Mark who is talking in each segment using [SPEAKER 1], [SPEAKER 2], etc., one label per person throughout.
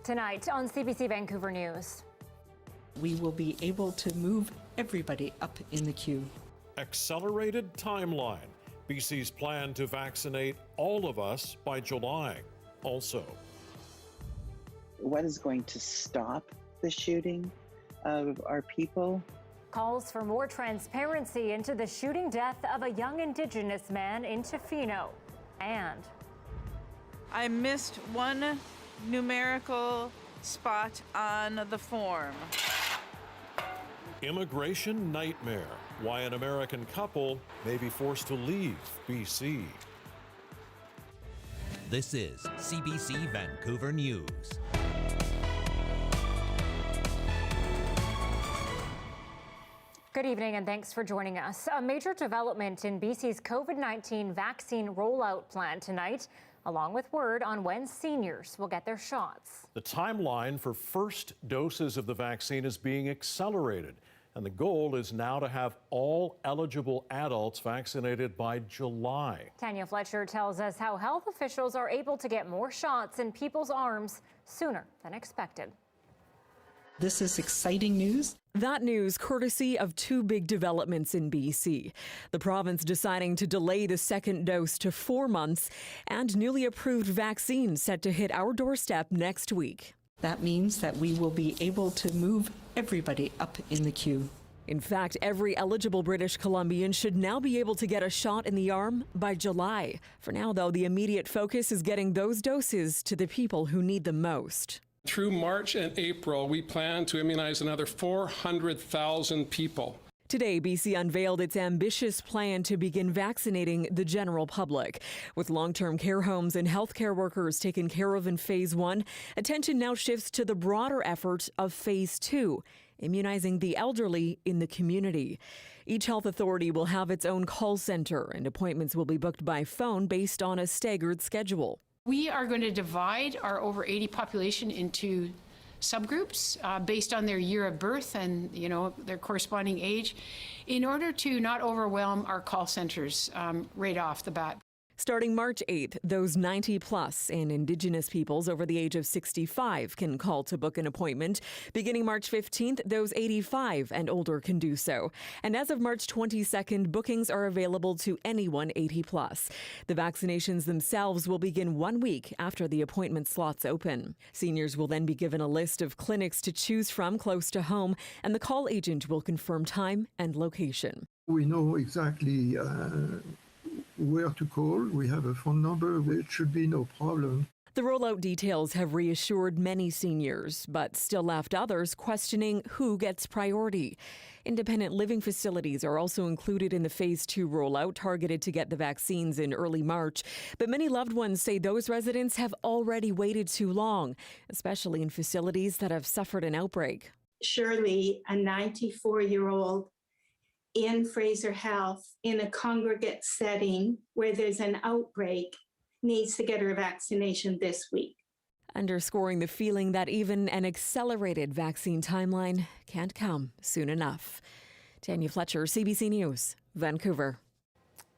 [SPEAKER 1] Tonight on CBC Vancouver News.
[SPEAKER 2] We will be able to move everybody up in the queue.
[SPEAKER 3] Accelerated timeline. BC's plan to vaccinate all of us by July. Also,
[SPEAKER 4] what is going to stop the shooting of our people?
[SPEAKER 1] Calls for more transparency into the shooting death of a young Indigenous man in Tofino. And
[SPEAKER 5] I missed one numerical spot on the form.
[SPEAKER 3] immigration nightmare. Why an American couple may be forced to leave BC.
[SPEAKER 6] This is CBC Vancouver News.
[SPEAKER 1] good evening and thanks for joining us. A major development in BC's COVID-19 vaccine rollout plan tonight, along with word on when seniors will get their shots.
[SPEAKER 3] The timeline for first doses of the vaccine is being accelerated, and the goal is now to have all eligible adults vaccinated by July.
[SPEAKER 1] Tanya Fletcher tells us how health officials are able to get more shots in people's arms sooner than expected.
[SPEAKER 2] This is exciting news.
[SPEAKER 7] That news courtesy of two big developments in BC. The province deciding to delay the second dose to 4 months, and newly approved vaccines set to hit our doorstep next week.
[SPEAKER 2] That means that we will be able to move everybody up in the queue.
[SPEAKER 7] In fact, every eligible British Columbian should now be able to get a shot in the arm by July. For now, though, the immediate focus is getting those doses to the people who need them most.
[SPEAKER 8] Through March and April, we plan to immunize another 400,000 people.
[SPEAKER 7] Today, BC unveiled its ambitious plan to begin vaccinating the general public. With long-term care homes and healthcare workers taken care of in Phase 1, attention now shifts to the broader effort of Phase 2, immunizing the elderly in the community. Each health authority will have its own call center, and appointments will be booked by phone based on a staggered schedule.
[SPEAKER 9] We are going to divide our over 80 population into subgroups based on their year of birth and their corresponding age in order to not overwhelm our call centers right off the bat.
[SPEAKER 7] Starting March 8th, those 90 plus and Indigenous peoples over the age of 65 can call to book an appointment. Beginning March 15th, those 85 and older can do so. And as of March 22nd, bookings are available to anyone 80 plus. The vaccinations themselves will begin 1 week after the appointment slots open. Seniors will then be given a list of clinics to choose from close to home, and the call agent will confirm time and location.
[SPEAKER 10] We know exactly where to call. We have a phone number, which should be no problem.
[SPEAKER 7] The rollout details have reassured many seniors, but still left others questioning who gets priority. Independent living facilities are also included in the Phase 2 rollout, targeted to get the vaccines in early March. But many loved ones say those residents have already waited too long, especially in facilities that have suffered an outbreak.
[SPEAKER 11] Surely a 94-year-old in Fraser Health in a congregate setting where there's an outbreak needs to get her vaccination this week.
[SPEAKER 7] Underscoring the feeling that even an accelerated vaccine timeline can't come soon enough. Tanya Fletcher, CBC News, Vancouver.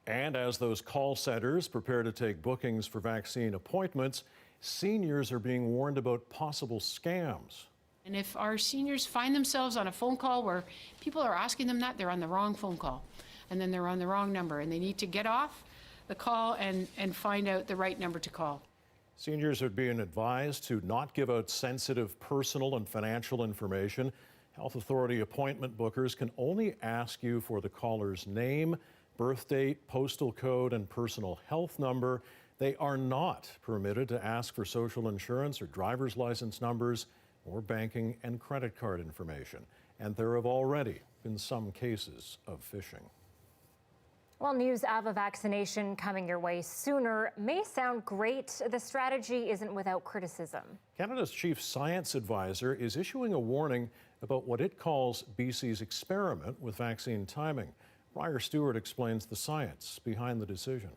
[SPEAKER 3] And as those call centers prepare to take bookings for vaccine appointments, seniors are being warned about possible scams.
[SPEAKER 9] And if our seniors find themselves on a phone call where people are asking them that, they're on the wrong phone call. And then they're on the wrong number. And they need to get off the call and find out the right number to call.
[SPEAKER 3] Seniors are being advised to not give out sensitive personal and financial information. Health authority appointment bookers can only ask you for the caller's name, birth date, postal code, and personal health number. They are not permitted to ask for social insurance or driver's license numbers or banking and credit card information. And there have already been some cases of phishing.
[SPEAKER 1] While news of a vaccination coming your way sooner may sound great, the strategy isn't without criticism.
[SPEAKER 3] Canada's chief science advisor is issuing a warning about what it calls BC's experiment with vaccine timing. Briar Stewart explains the science behind the decision.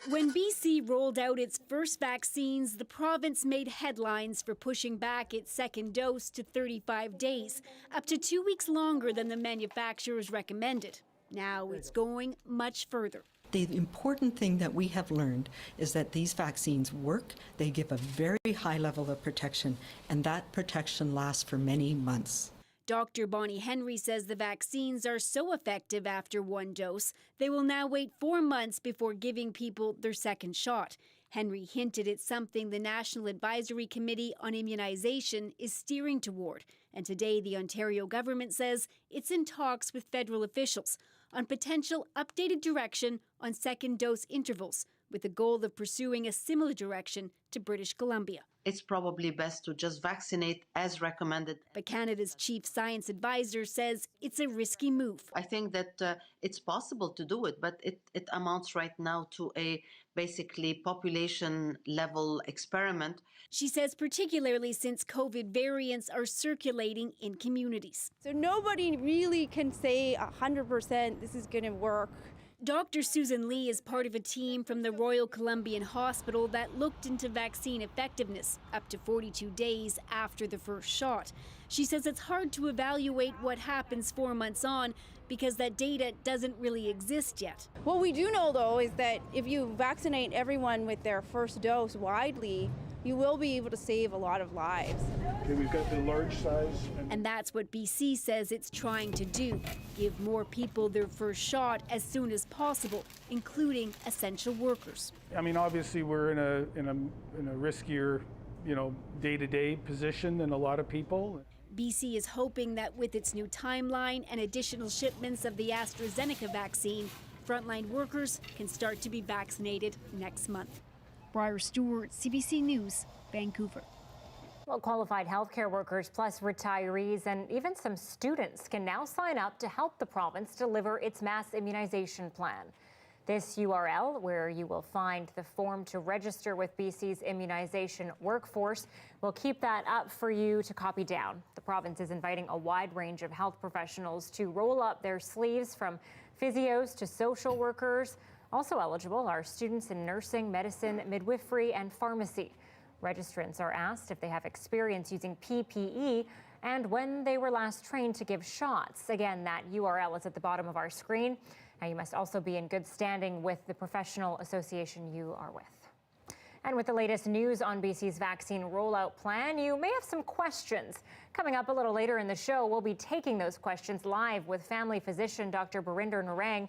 [SPEAKER 12] When BC rolled out its first vaccines, the province made headlines for pushing back its second dose to 35 days, up to 2 weeks longer than the manufacturers recommended. Now it's going much further.
[SPEAKER 2] The important thing that we have learned is that these vaccines work, they give a very high level of protection, and that protection lasts for many months.
[SPEAKER 12] Dr. Bonnie Henry says the vaccines are so effective after one dose, they will now wait 4 months before giving people their second shot. Henry hinted it's something the National Advisory Committee on Immunization is steering toward. And today, the Ontario government says it's in talks with federal officials on potential updated direction on second dose intervals, with the goal of pursuing a similar direction to British Columbia.
[SPEAKER 13] It's probably best to just vaccinate as recommended.
[SPEAKER 12] But Canada's chief science advisor says it's a risky move.
[SPEAKER 13] I think that it's possible to do it, but it amounts right now to a basically population level experiment.
[SPEAKER 12] She says particularly since COVID variants are circulating in communities.
[SPEAKER 14] So nobody really can say 100% this is going to work.
[SPEAKER 12] Dr. Susan Lee is part of a team from the Royal Columbian Hospital that looked into vaccine effectiveness up to 42 days after the first shot. She says it's hard to evaluate what happens 4 months on because that data doesn't really exist yet.
[SPEAKER 14] What we do know, though, is that if you vaccinate everyone with their first dose widely, you will be able to save a lot of lives.
[SPEAKER 15] Okay, we've got the large size.
[SPEAKER 12] And that's what BC says it's trying to do, give more people their first shot as soon as possible, including essential workers.
[SPEAKER 15] I mean, obviously we're in a riskier, day-to-day position than a lot of people.
[SPEAKER 12] BC is hoping that with its new timeline and additional shipments of the AstraZeneca vaccine, frontline workers can start to be vaccinated next month. Briar Stewart, CBC News, Vancouver.
[SPEAKER 1] Well, qualified healthcare workers plus retirees and even some students can now sign up to help the province deliver its mass immunization plan. This URL, where you will find the form to register with BC's immunization workforce, will keep that up for you to copy down. The province is inviting a wide range of health professionals to roll up their sleeves, from physios to social workers. Also eligible are students in nursing, medicine, midwifery, and pharmacy. Registrants are asked if they have experience using PPE and when they were last trained to give shots. Again, that URL is at the bottom of our screen. Now, you must also be in good standing with the professional association you are with. And with the latest news on BC's vaccine rollout plan, you may have some questions. Coming up a little later in the show, we'll be taking those questions live with family physician Dr. Barinder Narang.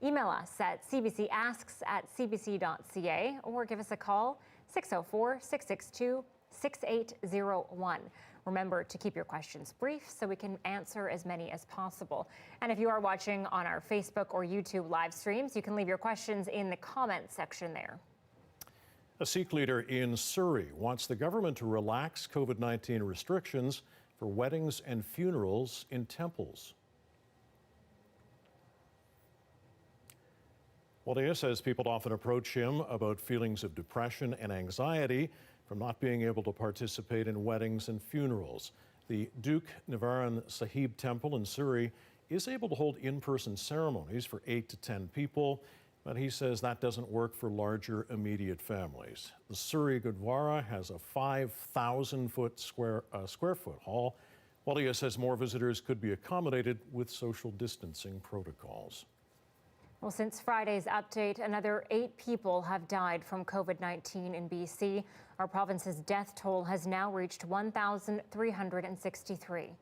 [SPEAKER 1] Email us at cbcasks@cbc.ca or give us a call, 604-662-6801. Remember to keep your questions brief so we can answer as many as possible. And if you are watching on our Facebook or YouTube live streams, you can leave your questions in the comment section there.
[SPEAKER 3] A Sikh leader in Surrey wants the government to relax COVID-19 restrictions for weddings and funerals in temples. Wadea says people often approach him about feelings of depression and anxiety from not being able to participate in weddings and funerals. The Duke Nivaran Sahib Temple in Surrey is able to hold in-person ceremonies for 8 to 10 people, but he says that doesn't work for larger immediate families. The Surrey Gurdwara has a 5,000 square foot hall. Wadea says more visitors could be accommodated with social distancing protocols.
[SPEAKER 1] Well, since Friday's update, another 8 people have died from COVID-19 in BC. Our province's death toll has now reached 1,363.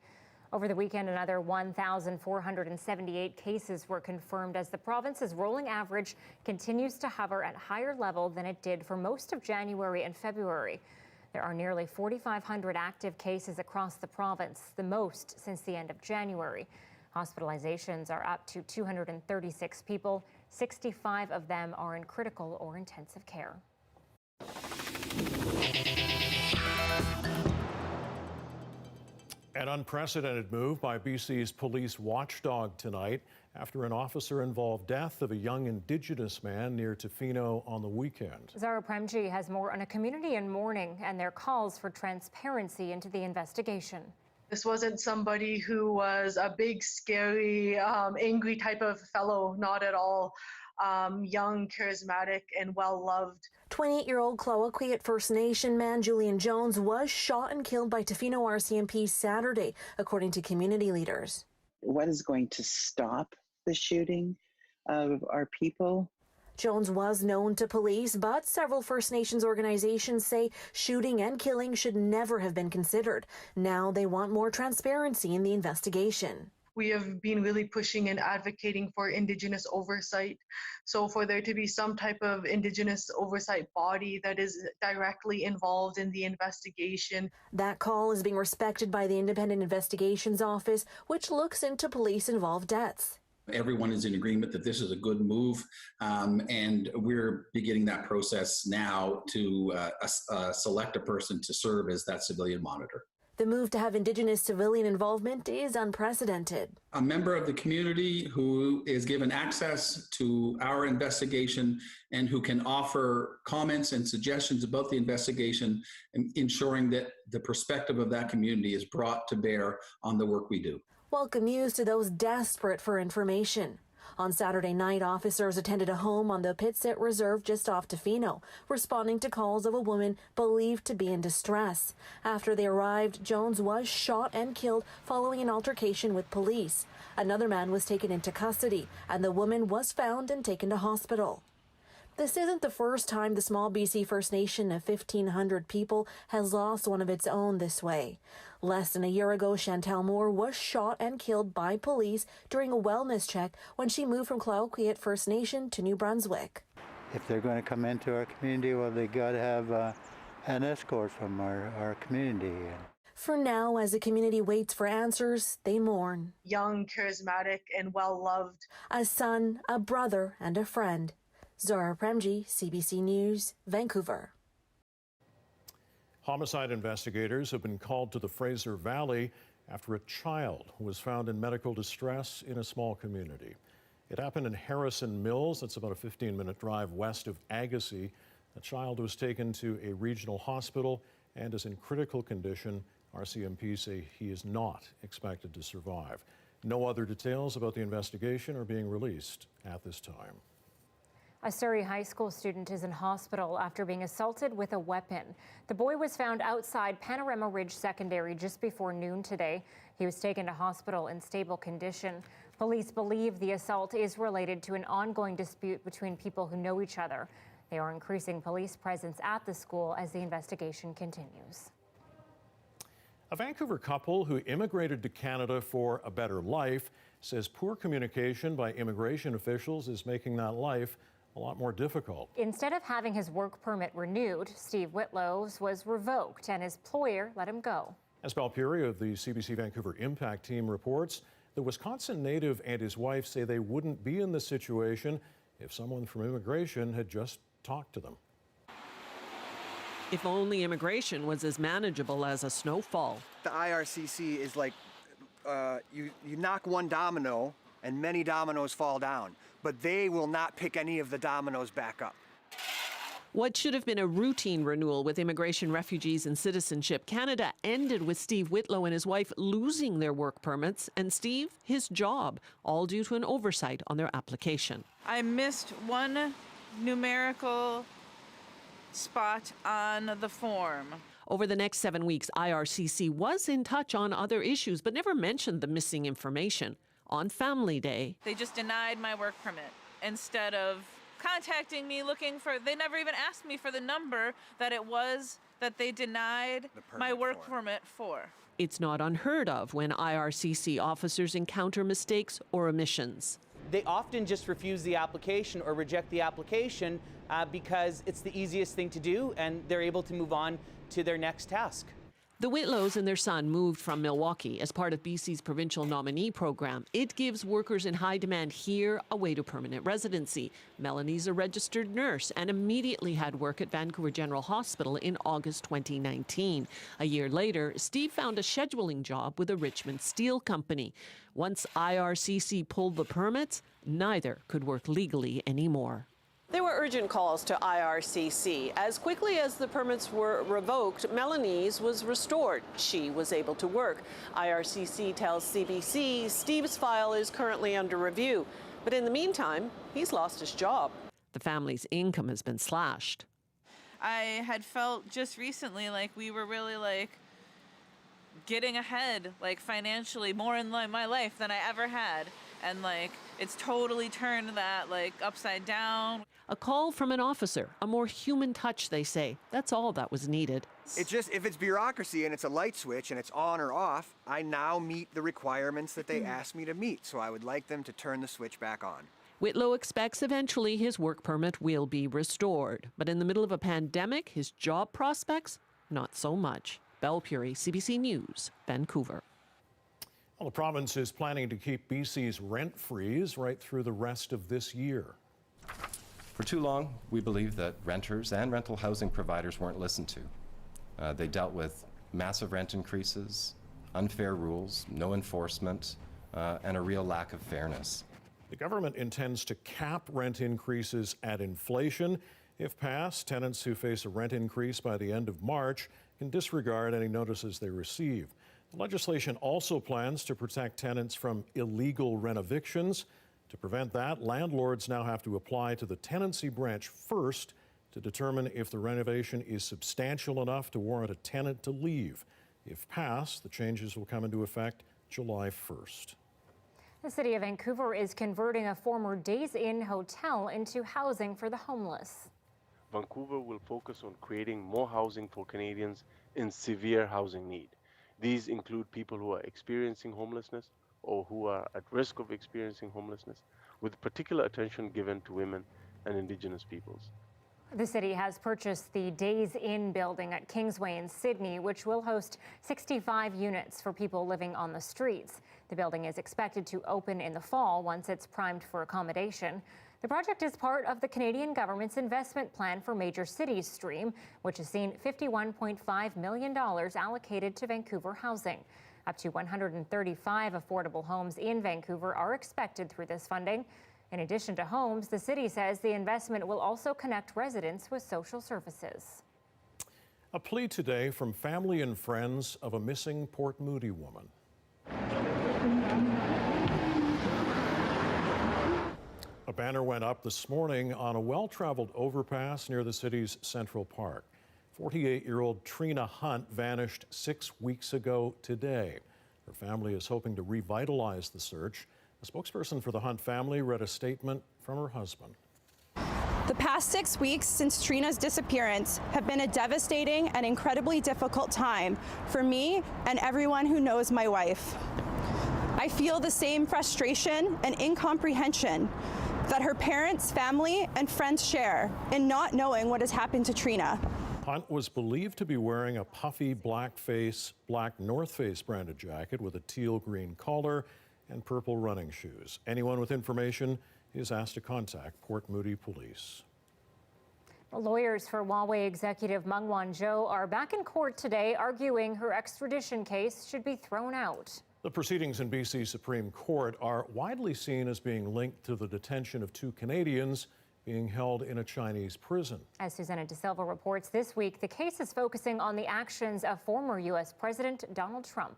[SPEAKER 1] Over the weekend, another 1,478 cases were confirmed as the province's rolling average continues to hover at higher level than it did for most of January and February. There are nearly 4,500 active cases across the province, the most since the end of January. Hospitalizations are up to 236 people. 65 of them are in critical or intensive care.
[SPEAKER 3] An unprecedented move by BC's police watchdog tonight after an officer-involved death of a young Indigenous man near Tofino on the weekend.
[SPEAKER 1] Zara Premji has more on a community in mourning and their calls for transparency into the investigation.
[SPEAKER 16] This wasn't somebody who was a big, scary, angry type of fellow, not at all. Young, charismatic, and well-loved.
[SPEAKER 17] 28-year-old Clawaquet First Nation man Julian Jones was shot and killed by Tofino RCMP Saturday, according to community leaders.
[SPEAKER 4] What is going to stop the shooting of our people?
[SPEAKER 17] Jones was known to police, but several First Nations organizations say shooting and killing should never have been considered. Now they want more transparency in the investigation.
[SPEAKER 16] We have been really pushing and advocating for Indigenous oversight. So for there to be some type of Indigenous oversight body that is directly involved in the investigation.
[SPEAKER 17] That call is being respected by the Independent Investigations Office, which looks into police-involved deaths.
[SPEAKER 18] Everyone is in agreement that this is a good move, and we're beginning that process now to select a person to serve as that civilian monitor.
[SPEAKER 17] The move to have Indigenous civilian involvement is unprecedented.
[SPEAKER 18] A member of the community who is given access to our investigation and who can offer comments and suggestions about the investigation, and ensuring that the perspective of that community is brought to bear on the work we do.
[SPEAKER 17] Welcome news to those desperate for information. On Saturday night, officers attended a home on the Pitset Reserve just off Tofino, responding to calls of a woman believed to be in distress. After they arrived, Jones was shot and killed following an altercation with police. Another man was taken into custody, and the woman was found and taken to hospital. This isn't the first time the small BC First Nation of 1,500 people has lost one of its own this way. Less than a year ago, Chantal Moore was shot and killed by police during a wellness check when she moved from Clayoquot First Nation to New Brunswick.
[SPEAKER 19] If they're going to come into our community, well, they got to have an escort from our community.
[SPEAKER 17] For now, as the community waits for answers, they mourn.
[SPEAKER 16] Young, charismatic, and well-loved.
[SPEAKER 17] A son, a brother, and a friend. Zara Premji, CBC News, Vancouver.
[SPEAKER 3] Homicide investigators have been called to the Fraser Valley after a child was found in medical distress in a small community. It happened in Harrison Mills. That's about a 15-minute drive west of Agassiz. The child was taken to a regional hospital and is in critical condition. RCMP say he is not expected to survive. No other details about the investigation are being released at this time.
[SPEAKER 1] A Surrey High School student is in hospital after being assaulted with a weapon. The boy was found outside Panorama Ridge Secondary just before noon today. He was taken to hospital in stable condition. Police believe the assault is related to an ongoing dispute between people who know each other. They are increasing police presence at the school as the investigation continues.
[SPEAKER 3] A Vancouver couple who immigrated to Canada for a better life says poor communication by immigration officials is making that life a lot more difficult.
[SPEAKER 1] Instead of having his work permit renewed, Steve Whitlow's was revoked and his employer let him go.
[SPEAKER 3] As Balpuri of the CBC Vancouver Impact Team reports, the Wisconsin native and his wife say they wouldn't be in this situation if someone from immigration had just talked to them.
[SPEAKER 20] If only immigration was as manageable as a snowfall.
[SPEAKER 21] The IRCC is like you knock one domino and many dominoes fall down, but they will not pick any of the dominoes back up.
[SPEAKER 20] What should have been a routine renewal with Immigration, Refugees and Citizenship Canada ended with Steve Whitlow and his wife losing their work permits and Steve his job, all due to an oversight on their application.
[SPEAKER 5] I missed one numerical spot on the form.
[SPEAKER 20] Over the next 7 weeks, IRCC was in touch on other issues, but never mentioned the missing information. On Family Day,
[SPEAKER 5] they just denied my work permit instead of contacting me looking for, they never even asked me for the number that it was that they denied my work permit for.
[SPEAKER 20] It's not unheard of when IRCC officers encounter mistakes or omissions.
[SPEAKER 22] They often just refuse the application or reject the application because it's the easiest thing to do and they're able to move on to their next task.
[SPEAKER 20] The Whitlows and their son moved from Milwaukee as part of BC's provincial nominee program. It gives workers in high demand here a way to permanent residency. Melanie's a registered nurse and immediately had work at Vancouver General Hospital in August 2019. A year later, Steve found a scheduling job with a Richmond steel company. Once IRCC pulled the permits, neither could work legally anymore.
[SPEAKER 23] There were urgent calls to IRCC. As quickly as the permits were revoked, Melanie's was restored. She was able to work. IRCC tells CBC Steve's file is currently under review. But in the meantime, he's lost his job.
[SPEAKER 20] The family's income has been slashed.
[SPEAKER 5] I had felt just recently like we were really like getting ahead, like financially more in my life than I ever had. And like It's totally turned that like upside down.
[SPEAKER 20] A call from an officer, a more human touch, they say. That's all that was needed.
[SPEAKER 21] It's just, if it's bureaucracy and it's a light switch and it's on or off, I now meet the requirements that they asked me to meet. So I would like them to turn the switch back on.
[SPEAKER 20] Whitlow expects eventually his work permit will be restored. But in the middle of a pandemic, his job prospects, not so much. Belle Puri, CBC News, Vancouver.
[SPEAKER 3] Well, the province is planning to keep BC's rent freeze right through the rest of this year.
[SPEAKER 6] For too long, we believe that renters and rental housing providers weren't listened to. They dealt with massive rent increases, unfair rules, no enforcement, and a real lack of fairness.
[SPEAKER 3] The government intends to cap rent increases at inflation. If passed, tenants who face a rent increase by the end of March can disregard any notices they receive. The legislation also plans to protect tenants from illegal rent evictions. To prevent that, landlords now have to apply to the tenancy branch first to determine if the renovation is substantial enough to warrant a tenant to leave. If passed, the changes will come into effect July 1st.
[SPEAKER 1] The city of Vancouver is converting a former Days Inn hotel into housing for the homeless.
[SPEAKER 8] Vancouver will focus on creating more housing for Canadians in severe housing need. These include people who are experiencing homelessness or who are at risk of experiencing homelessness, with particular attention given to women and Indigenous peoples.
[SPEAKER 1] The city has purchased the Days Inn building at Kingsway in Sydney, which will host 65 units for people living on the streets. The building is expected to open in the fall once it's primed for accommodation. The project is part of the Canadian government's investment plan for Major Cities Stream, which has seen $51.5 million allocated to Vancouver housing. Up to 135 affordable homes in Vancouver are expected through this funding. In addition to homes, the city says the investment will also connect residents with social services.
[SPEAKER 3] A plea today from family and friends of a missing Port Moody woman. A banner went up this morning on a well-traveled overpass near the city's Central Park. 48-year-old Trina Hunt vanished 6 weeks ago today. Her family is hoping to revitalize the search. A spokesperson for the Hunt family read a statement from her husband.
[SPEAKER 10] The past 6 weeks since Trina's disappearance have been a devastating and incredibly difficult time for me and everyone who knows my wife. I feel the same frustration and incomprehension that her parents, family, and friends share in not knowing what has happened to Trina.
[SPEAKER 3] Hunt was believed to be wearing a puffy black North Face branded jacket with a teal-green collar and purple running shoes. Anyone with information is asked to contact Port Moody Police.
[SPEAKER 1] Lawyers for Huawei executive Meng Wanzhou are back in court today arguing her extradition case should be thrown out.
[SPEAKER 3] The proceedings in BC Supreme Court are widely seen as being linked to the detention of 2 Canadians being held in a Chinese prison. As Susanna De Silva reports this week, the case is focusing on the actions of former U.S. President Donald Trump.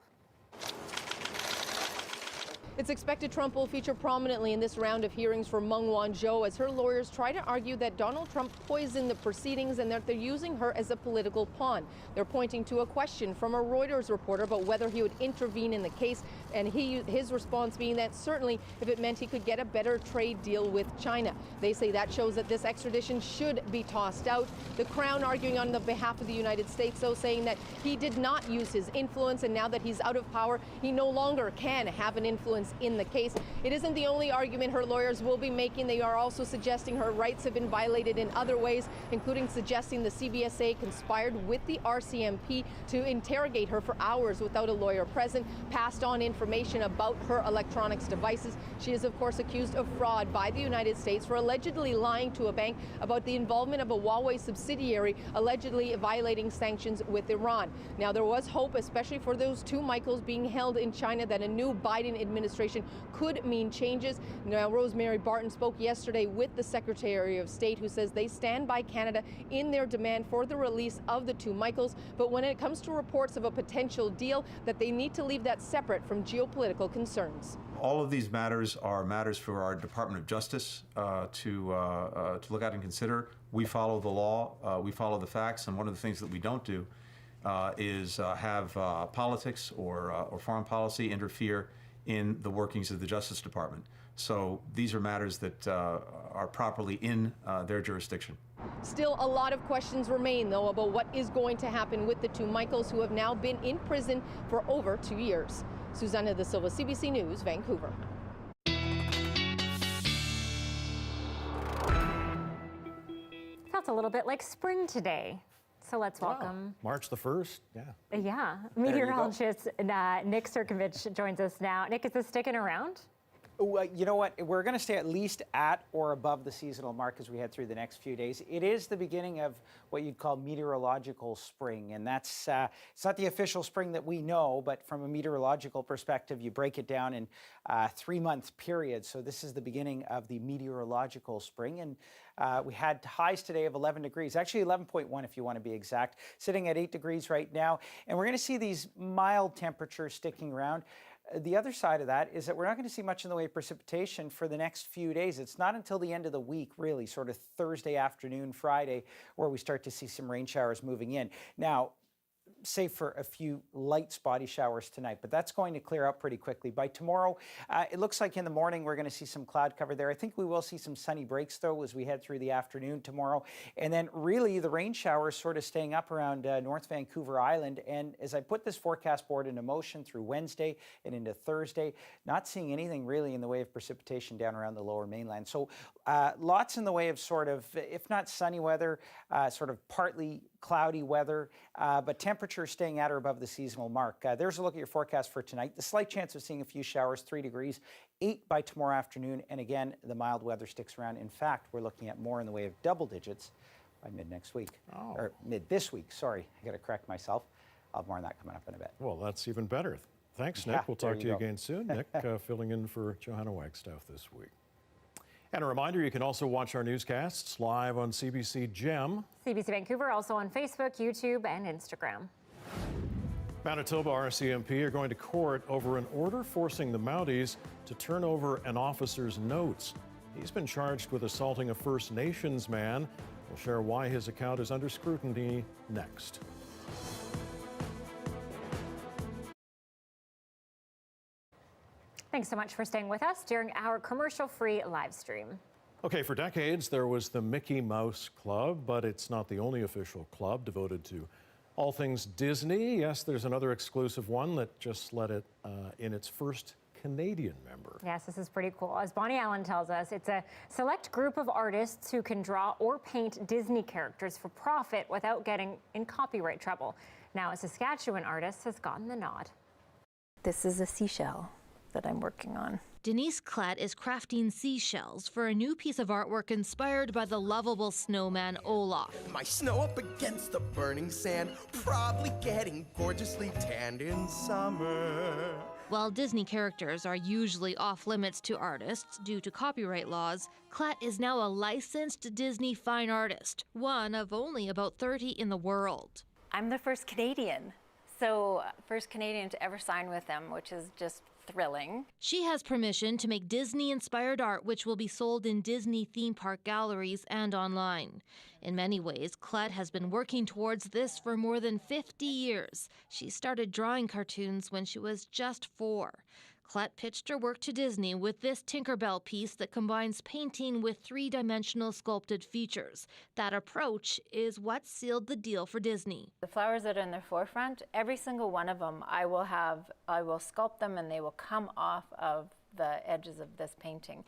[SPEAKER 24] It's expected Trump will feature prominently in this round of hearings for Meng Wanzhou as her lawyers try to argue that Donald Trump poisoned the proceedings and that they're using her as a political pawn. They're pointing to a question from a Reuters reporter about whether he would intervene in the case, and his response being that certainly if it meant he could get a better trade deal with China. They say that shows that this extradition should be tossed out. The Crown arguing on the behalf of the United States, though, saying that he did not use his influence, and now that he's out of power, he no longer can have an influence in the case. It isn't the only argument her lawyers will be making. They are also suggesting her rights have been violated in other ways, including suggesting the CBSA conspired with the RCMP to interrogate her for hours without a lawyer present, passed on information about her electronics devices. She is, of course, accused of fraud by the United States for allegedly lying to a bank about the involvement of a Huawei subsidiary allegedly violating sanctions with Iran. Now, there was hope, especially for those 2 Michaels being held in China, that a new Biden administration could mean changes. Now, Rosemary Barton spoke yesterday with the Secretary of State, who says they stand by Canada in their demand for the release of the 2 Michaels. But when it comes to reports of a potential deal, that they need to leave that separate from geopolitical concerns.
[SPEAKER 25] All of these matters are matters for our Department of Justice to look at and consider. We follow the law, we follow the facts, and one of the things that we don't do is have politics or foreign policy interfere in the workings of the Justice Department. So these are matters that are properly in their jurisdiction.
[SPEAKER 24] Still, a lot of questions remain, though, about what is going to happen with the two Michaels who have now been in prison for over 2 years. Susanna De Silva, CBC News, Vancouver.
[SPEAKER 1] Felt a little bit like spring today. So let's welcome.
[SPEAKER 3] March the 1st, yeah.
[SPEAKER 1] Yeah, meteorologist Nick Czernkovich joins us now. Nick, is this sticking around?
[SPEAKER 2] You know what? We're going to stay at least at or above the seasonal mark as we head through the next few days. It is the beginning of what you'd call meteorological spring, and that's it's not the official spring that we know, but from a meteorological perspective, you break it down in 3-month periods. So this is the beginning of the meteorological spring, and we had highs today of 11 degrees, actually 11.1 if you want to be exact, sitting at 8 degrees right now, and we're going to see these mild temperatures sticking around. The other side of that is that we're not going to see much in the way of precipitation for the next few days. It's not until the end of the week, really, sort of Thursday afternoon, Friday, where we start to see some rain showers moving in. Now, save for a few light spotty showers tonight, but that's going to clear up pretty quickly. By tomorrow, it looks like in the morning we're going to see some cloud cover there. I think we will see some sunny breaks, though, as we head through the afternoon tomorrow. And then really the rain showers sort of staying up around North Vancouver Island. And as I put this forecast board into motion through Wednesday and into Thursday, not seeing anything really in the way of precipitation down around the lower mainland. So lots in the way of sort of, if not sunny weather, sort of partly cloudy weather, but temperatures staying at or above the seasonal mark. There's a look at your forecast for tonight. The slight chance of seeing a few showers, 3 degrees, 8 by tomorrow afternoon, and again, the mild weather sticks around. In fact, we're looking at more in the way of double digits by mid next week, or mid this week, sorry. I got to correct myself. I'll have more on that coming up in a bit.
[SPEAKER 3] Well, that's even better. Thanks, Nick.
[SPEAKER 2] Yeah,
[SPEAKER 3] We'll talk to you again soon. Nick filling in for Johanna Wagstaff this week. And a reminder, you can also watch our newscasts live on CBC Gem.
[SPEAKER 1] CBC Vancouver, also on Facebook, YouTube, and Instagram.
[SPEAKER 3] Manitoba RCMP are going to court over an order forcing the Mounties to turn over an officer's notes. He's been charged with assaulting a First Nations man. We'll share why his account is under scrutiny next.
[SPEAKER 1] Thanks so much for staying with us during our commercial-free live stream.
[SPEAKER 3] Okay, for decades there was the Mickey Mouse Club, but it's not the only official club devoted to all things Disney. Yes, there's another exclusive one that just let it in its first Canadian member.
[SPEAKER 1] Yes, this is pretty cool. As Bonnie Allen tells us, it's a select group of artists who can draw or paint Disney characters for profit without getting in copyright trouble. Now, a Saskatchewan artist has gotten the nod.
[SPEAKER 7] This is a seashell that I'm working on.
[SPEAKER 9] Denise Klatt is crafting seashells for a new piece of artwork inspired by the lovable snowman Olaf.
[SPEAKER 11] My snow up against the burning sand, probably getting gorgeously tanned in summer.
[SPEAKER 9] While Disney characters are usually off limits to artists due to copyright laws, Klatt is now a licensed Disney fine artist, one of only about 30 in the world.
[SPEAKER 7] I'm the first Canadian, so first Canadian to ever sign with them, which is just thrilling.
[SPEAKER 9] She has permission to make Disney-inspired art which will be sold in Disney theme park galleries and online. In many ways, Klatt has been working towards this for more than 50 years. She started drawing cartoons when she was just 4. Klatt pitched her work to Disney with this Tinkerbell piece that combines painting with 3-dimensional sculpted features. That approach is what sealed the deal for Disney.
[SPEAKER 7] The flowers that are in the forefront, every single one of them, I will sculpt them and they will come off of the edges of this painting.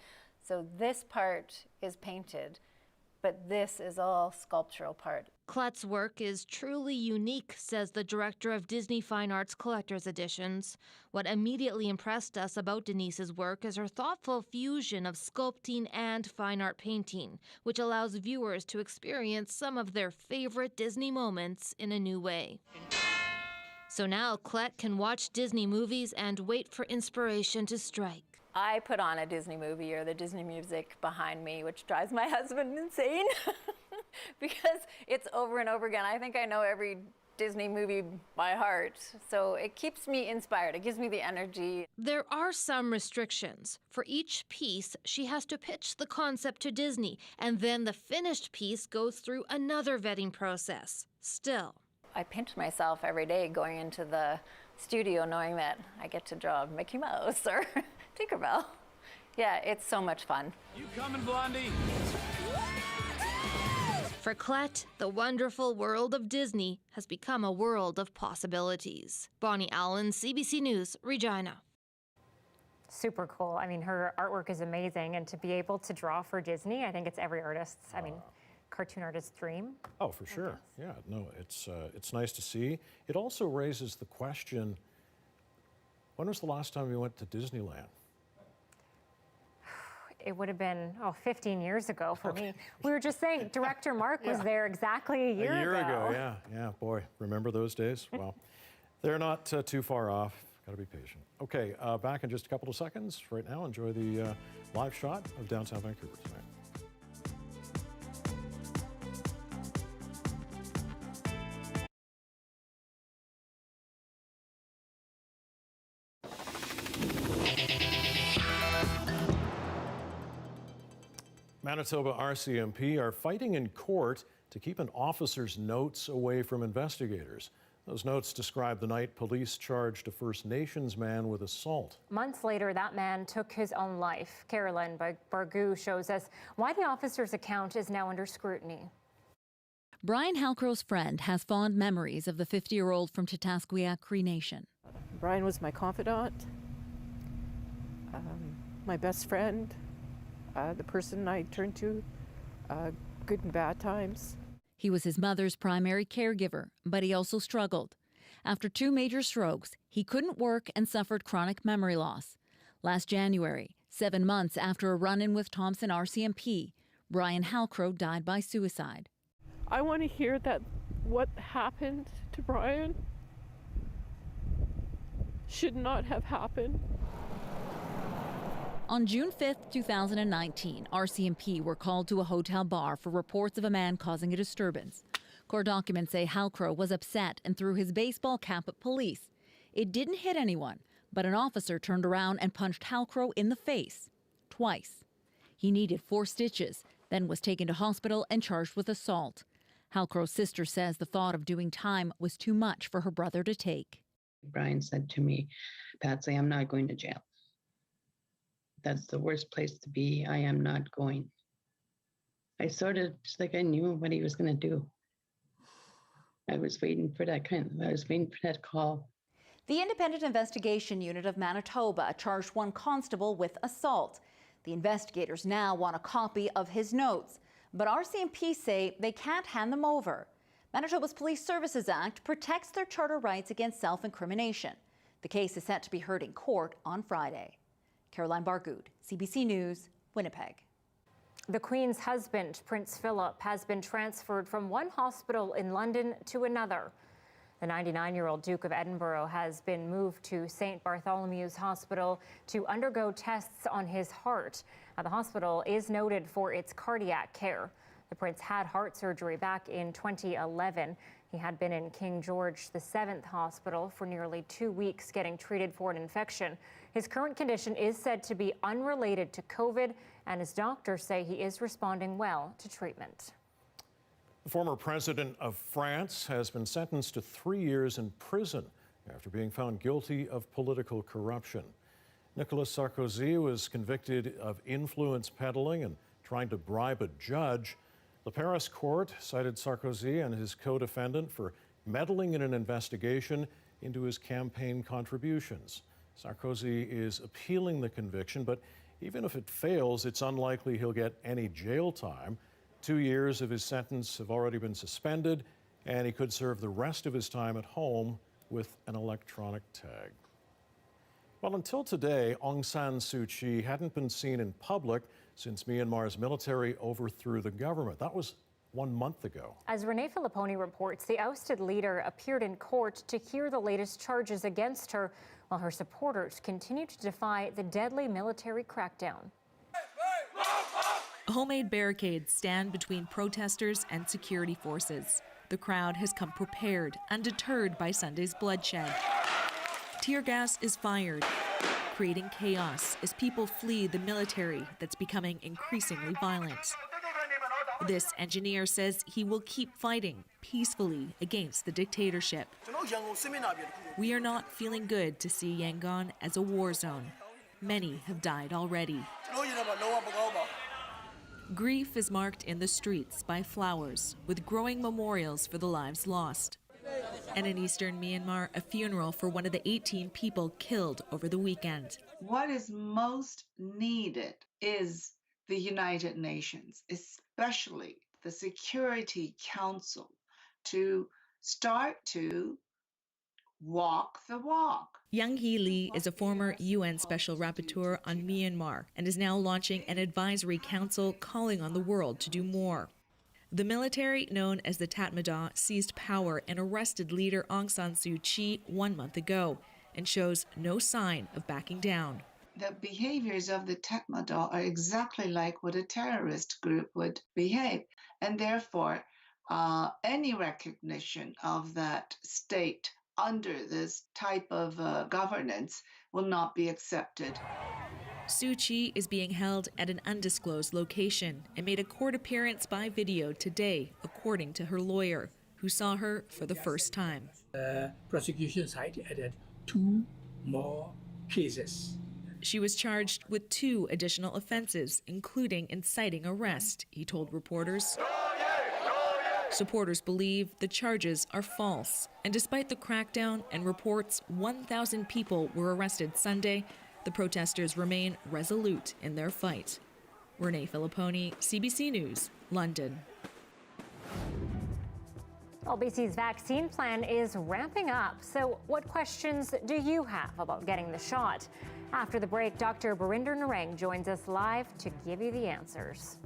[SPEAKER 7] So this part is painted, but this is all sculptural part.
[SPEAKER 9] Klatt's work is truly unique, says the director of Disney Fine Arts Collector's Editions. What immediately impressed us about Denise's work is her thoughtful fusion of sculpting and fine art painting, which allows viewers to experience some of their favorite Disney moments in a new way. So now Klatt can watch Disney movies and wait for inspiration to strike.
[SPEAKER 7] I put on a Disney movie or the Disney music behind me, which drives my husband insane because it's over and over again. I think I know every Disney movie by heart, so it keeps me inspired. It gives me the energy.
[SPEAKER 9] There are some restrictions. For each piece, she has to pitch the concept to Disney, and then the finished piece goes through another vetting process. Still,
[SPEAKER 7] I pinch myself every day going into the studio knowing that I get to draw Mickey Mouse or Tinkerbell. Yeah, it's so much fun.
[SPEAKER 4] You coming, Blondie?
[SPEAKER 9] For Clet, the wonderful world of Disney has become a world of possibilities. Bonnie Allen, CBC News, Regina.
[SPEAKER 1] Super cool. I mean, her artwork is amazing, and to be able to draw for Disney, I think it's every artist's, cartoon artist's dream.
[SPEAKER 3] Oh, for sure. Yeah, no, it's nice to see. It also raises the question, when was the last time you went to Disneyland?
[SPEAKER 1] It would have been, 15 years ago for me. We were just saying, Director Mark was there exactly a year ago.
[SPEAKER 3] Yeah, boy, remember those days? Well, they're not too far off. Got to be patient. Okay, back in just a couple of seconds. Right now, enjoy the live shot of downtown Vancouver tonight. Manitoba RCMP are fighting in court to keep an officer's notes away from investigators. Those notes describe the night police charged a First Nations man with assault.
[SPEAKER 1] Months later, that man took his own life. Caroline Bargu shows us why the officer's account is now under scrutiny.
[SPEAKER 12] Brian Halcrow's friend has fond memories of the 50-year-old from Titasquia Cree Nation.
[SPEAKER 13] Brian was my confidant, my best friend, the person I turned to, good and bad times.
[SPEAKER 12] He was his mother's primary caregiver, but he also struggled. After 2 major strokes, he couldn't work and suffered chronic memory loss. Last January, 7 months after a run-in with Thompson RCMP, Brian Halcrow died by suicide.
[SPEAKER 13] I want to hear that what happened to Brian should not have happened.
[SPEAKER 12] On June 5, 2019, RCMP were called to a hotel bar for reports of a man causing a disturbance. Court documents say Halcrow was upset and threw his baseball cap at police. It didn't hit anyone, but an officer turned around and punched Halcrow in the face, twice. He needed 4 stitches, then was taken to hospital and charged with assault. Halcrow's sister says the thought of doing time was too much for her brother to take.
[SPEAKER 14] Brian said to me, "Patsy, I'm not going to jail. That's the worst place to be. I am not going." I sort of, just like I knew what he was going to do. I was waiting for that call.
[SPEAKER 12] The Independent Investigation Unit of Manitoba charged one constable with assault. The investigators now want a copy of his notes, but RCMP say they can't hand them over. Manitoba's Police Services Act protects their charter rights against self-incrimination. The case is set to be heard in court on Friday. Caroline Bargood, CBC News, Winnipeg.
[SPEAKER 1] The Queen's husband, Prince Philip, has been transferred from one hospital in London to another. The 99-year-old Duke of Edinburgh has been moved to St. Bartholomew's Hospital to undergo tests on his heart. Now, the hospital is noted for its cardiac care. The prince had heart surgery back in 2011. He had been in King George VII Hospital for nearly 2 weeks getting treated for an infection. His current condition is said to be unrelated to COVID, and his doctors say he is responding well to treatment.
[SPEAKER 3] The former president of France has been sentenced to 3 years in prison after being found guilty of political corruption. Nicolas Sarkozy was convicted of influence peddling and trying to bribe a judge. The Paris court cited Sarkozy and his co-defendant for meddling in an investigation into his campaign contributions. Sarkozy is appealing the conviction, but even if it fails, it's unlikely he'll get any jail time. 2 years of his sentence have already been suspended, and he could serve the rest of his time at home with an electronic tag. Well, until today, Aung San Suu Kyi hadn't been seen in public since Myanmar's military overthrew the government. That was 1 month ago.
[SPEAKER 1] As Renee Filipponi reports, the ousted leader appeared in court to hear the latest charges against her, while her supporters continue to defy the deadly military crackdown.
[SPEAKER 15] Homemade barricades stand between protesters and security forces. The crowd has come prepared, undeterred by Sunday's bloodshed. Tear gas is fired, creating chaos as people flee the military that's becoming increasingly violent. This engineer says he will keep fighting peacefully against the dictatorship. We are not feeling good to see Yangon as a war zone. Many have died already. Grief is marked in the streets by flowers, with growing memorials for the lives lost. And in eastern Myanmar, a funeral for one of the 18 people killed over the weekend.
[SPEAKER 4] What is most needed is the United Nations, especially the Security Council, to start to walk the walk.
[SPEAKER 15] Young Hee Lee is a former UN Special Rapporteur on Myanmar and is now launching an advisory council calling on the world to do more. The military, known as the Tatmadaw, seized power and arrested leader Aung San Suu Kyi 1 month ago and shows no sign of backing down.
[SPEAKER 4] The behaviors of the Tatmadaw are exactly like what a terrorist group would behave, and therefore any recognition of that state under this type of governance will not be accepted.
[SPEAKER 15] Suu Kyi is being held at an undisclosed location and made a court appearance by video today, according to her lawyer, who saw her for the first time.
[SPEAKER 16] The prosecution side added 2 more cases.
[SPEAKER 15] She was charged with 2 additional offenses, including inciting arrest, he told reporters. Supporters believe the charges are false, and despite the crackdown and reports 1,000 people were arrested Sunday, the protesters remain resolute in their fight. Renee Filipponi, CBC News, London.
[SPEAKER 1] Well, BC's vaccine plan is ramping up. So what questions do you have about getting the shot? After the break, Dr. Barinder Narang joins us live to give you the answers.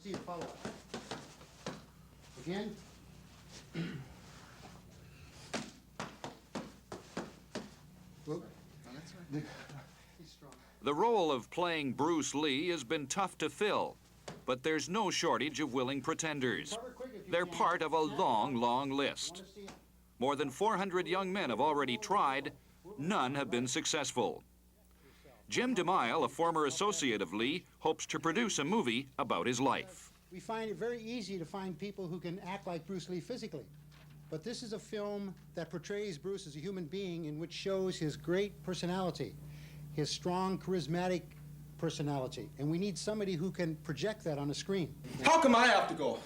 [SPEAKER 17] See you follow. Again.
[SPEAKER 18] The role of playing Bruce Lee has been tough to fill, but there's no shortage of willing pretenders. They're part of a long, long list. More than 400 young men have already tried. None have been successful. Jim DeMille, a former associate of Lee, hopes to produce a movie about his life.
[SPEAKER 17] We find it very easy to find people who can act like Bruce Lee physically. But this is a film that portrays Bruce as a human being and which shows his great personality, his strong, charismatic personality. And we need somebody who can project that on a screen.
[SPEAKER 19] How come I have to go?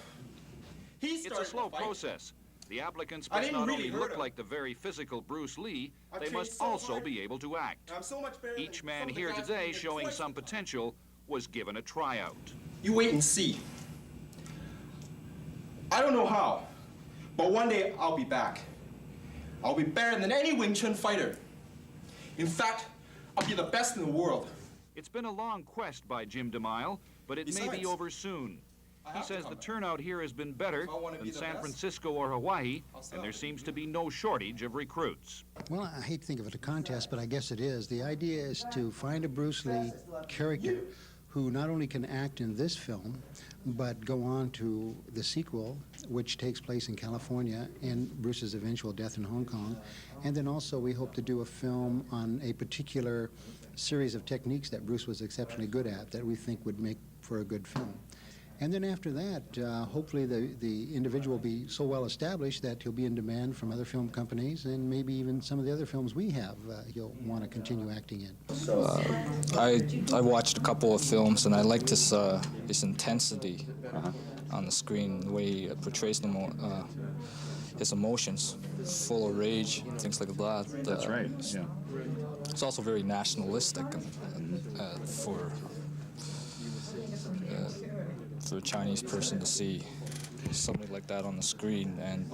[SPEAKER 18] It's a slow process. The applicants must not only look like the very physical Bruce Lee, they must also be able to act. Each man here today showing some potential was given a tryout.
[SPEAKER 19] You wait and see. I don't know how, but one day I'll be back. I'll be better than any Wing Chun fighter. In fact, I'll be the best in the world.
[SPEAKER 18] It's been a long quest by Jim DeMille, but it may be over soon. He says the turnout here has been better than San Francisco or Hawaii, and there seems to be no shortage of recruits.
[SPEAKER 17] Well, I hate to think of it a contest, but I guess it is. The idea is to find a Bruce Lee character who not only can act in this film, but go on to the sequel, which takes place in California, and Bruce's eventual death in Hong Kong. And then also we hope to do a film on a particular series of techniques that Bruce was exceptionally good at that we think would make for a good film. And then after that, hopefully the individual will be so well established that he'll be in demand from other film companies, and maybe even some of the other films we have he'll want to continue acting in.
[SPEAKER 26] I watched a couple of films, and I like this intensity on the screen, the way he portrays his emotions, full of rage, things like that.
[SPEAKER 27] That's right. Yeah.
[SPEAKER 26] It's also very nationalistic for a Chinese person to see something like that on the screen and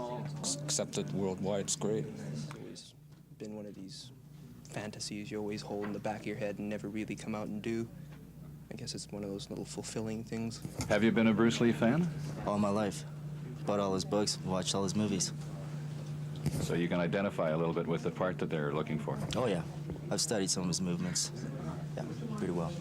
[SPEAKER 26] accepted worldwide. It's great.
[SPEAKER 28] It's always been one of these fantasies you always hold in the back of your head and never really come out and do. I guess it's one of those little fulfilling things.
[SPEAKER 27] Have you been a Bruce Lee fan?
[SPEAKER 29] All my life. Bought all his books, watched all his movies.
[SPEAKER 27] So you can identify a little bit with the part that they're looking for?
[SPEAKER 29] Oh, yeah. I've studied some of his movements. Yeah, pretty well.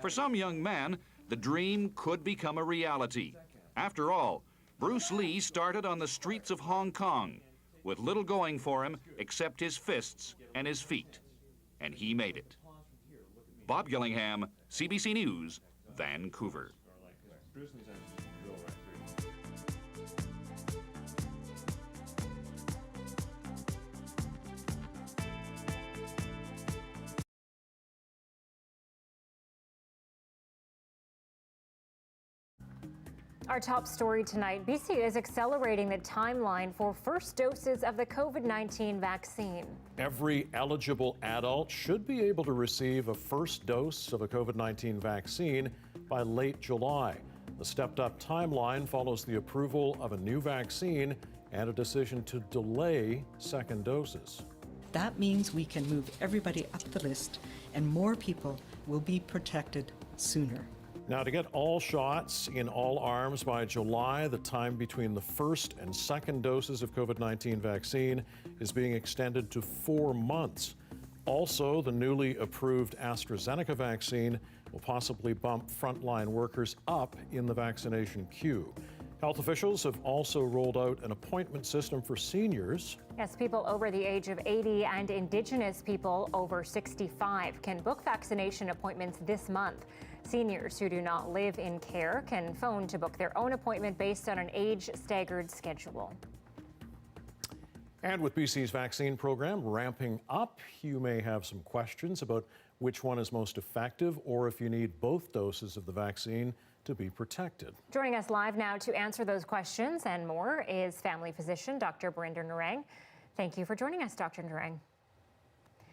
[SPEAKER 18] For some young man, the dream could become a reality. After all, Bruce Lee started on the streets of Hong Kong, with little going for him except his fists and his feet. And he made it. Bob Gillingham, CBC News, Vancouver.
[SPEAKER 1] Our top story tonight, BC is accelerating the timeline for first doses of the COVID-19 vaccine.
[SPEAKER 3] Every eligible adult should be able to receive a first dose of a COVID-19 vaccine by late July. The stepped-up timeline follows the approval of a new vaccine and a decision to delay second doses.
[SPEAKER 5] That means we can move everybody up the list and more people will be protected sooner.
[SPEAKER 3] Now, to get all shots in all arms by July, the time between the first and second doses of COVID-19 vaccine is being extended to 4 months. Also, the newly approved AstraZeneca vaccine will possibly bump frontline workers up in the vaccination queue. Health officials have also rolled out an appointment system for seniors.
[SPEAKER 1] Yes, people over the age of 80 and Indigenous people over 65 can book vaccination appointments this month. Seniors who do not live in care can phone to book their own appointment based on an age-staggered schedule.
[SPEAKER 3] And with BC's vaccine program ramping up, you may have some questions about which one is most effective or if you need both doses of the vaccine to be protected.
[SPEAKER 1] Joining us live now to answer those questions and more is family physician Dr. Barinder Narang. Thank you for joining us, Dr. Narang.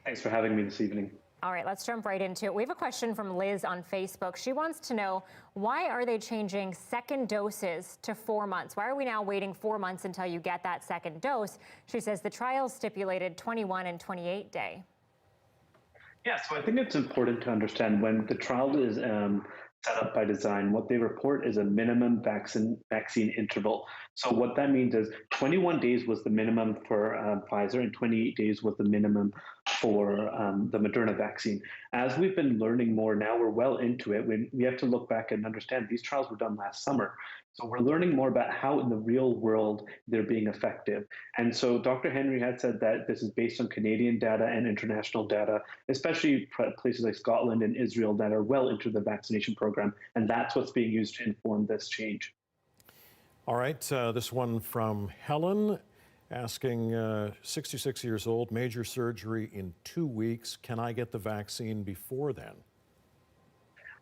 [SPEAKER 6] Thanks for having me this evening.
[SPEAKER 1] All right, let's jump right into it. We have a question from Liz on Facebook. She wants to know, why are they changing second doses to 4 months? Why are we now waiting 4 months until you get that second dose? She says the trial stipulated 21 and 28 day.
[SPEAKER 6] Yeah, so I think it's important to understand when the trial is set up by design, what they report is a minimum vaccine interval. So what that means is 21 days was the minimum for Pfizer and 28 days was the minimum for the Moderna vaccine. As we've been learning more now, we're well into it. We have to look back and understand these trials were done last summer. So we're learning more about how in the real world they're being effective. And so Dr. Henry had said that this is based on Canadian data and international data, especially places like Scotland and Israel that are well into the vaccination program. And that's what's being used to inform this change.
[SPEAKER 3] All right, this one from Helen asking, 66 years old, major surgery in 2 weeks. Can I get the vaccine before then?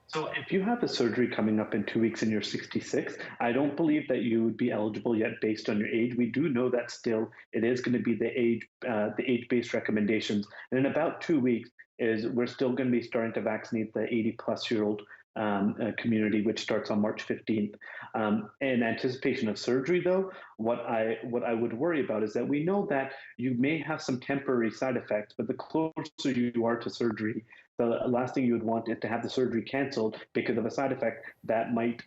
[SPEAKER 6] So if you have a surgery coming up in 2 weeks and you're 66, I don't believe that you would be eligible yet based on your age. We do know that still it is going to be the age-based recommendations. And in about 2 weeks we're still going to be starting to vaccinate the 80-plus-year-old community, which starts on March 15th. In anticipation of surgery, though, what I would worry about is that we know that you may have some temporary side effects, but the closer you are to surgery, the last thing you would want is to have the surgery canceled because of a side effect that might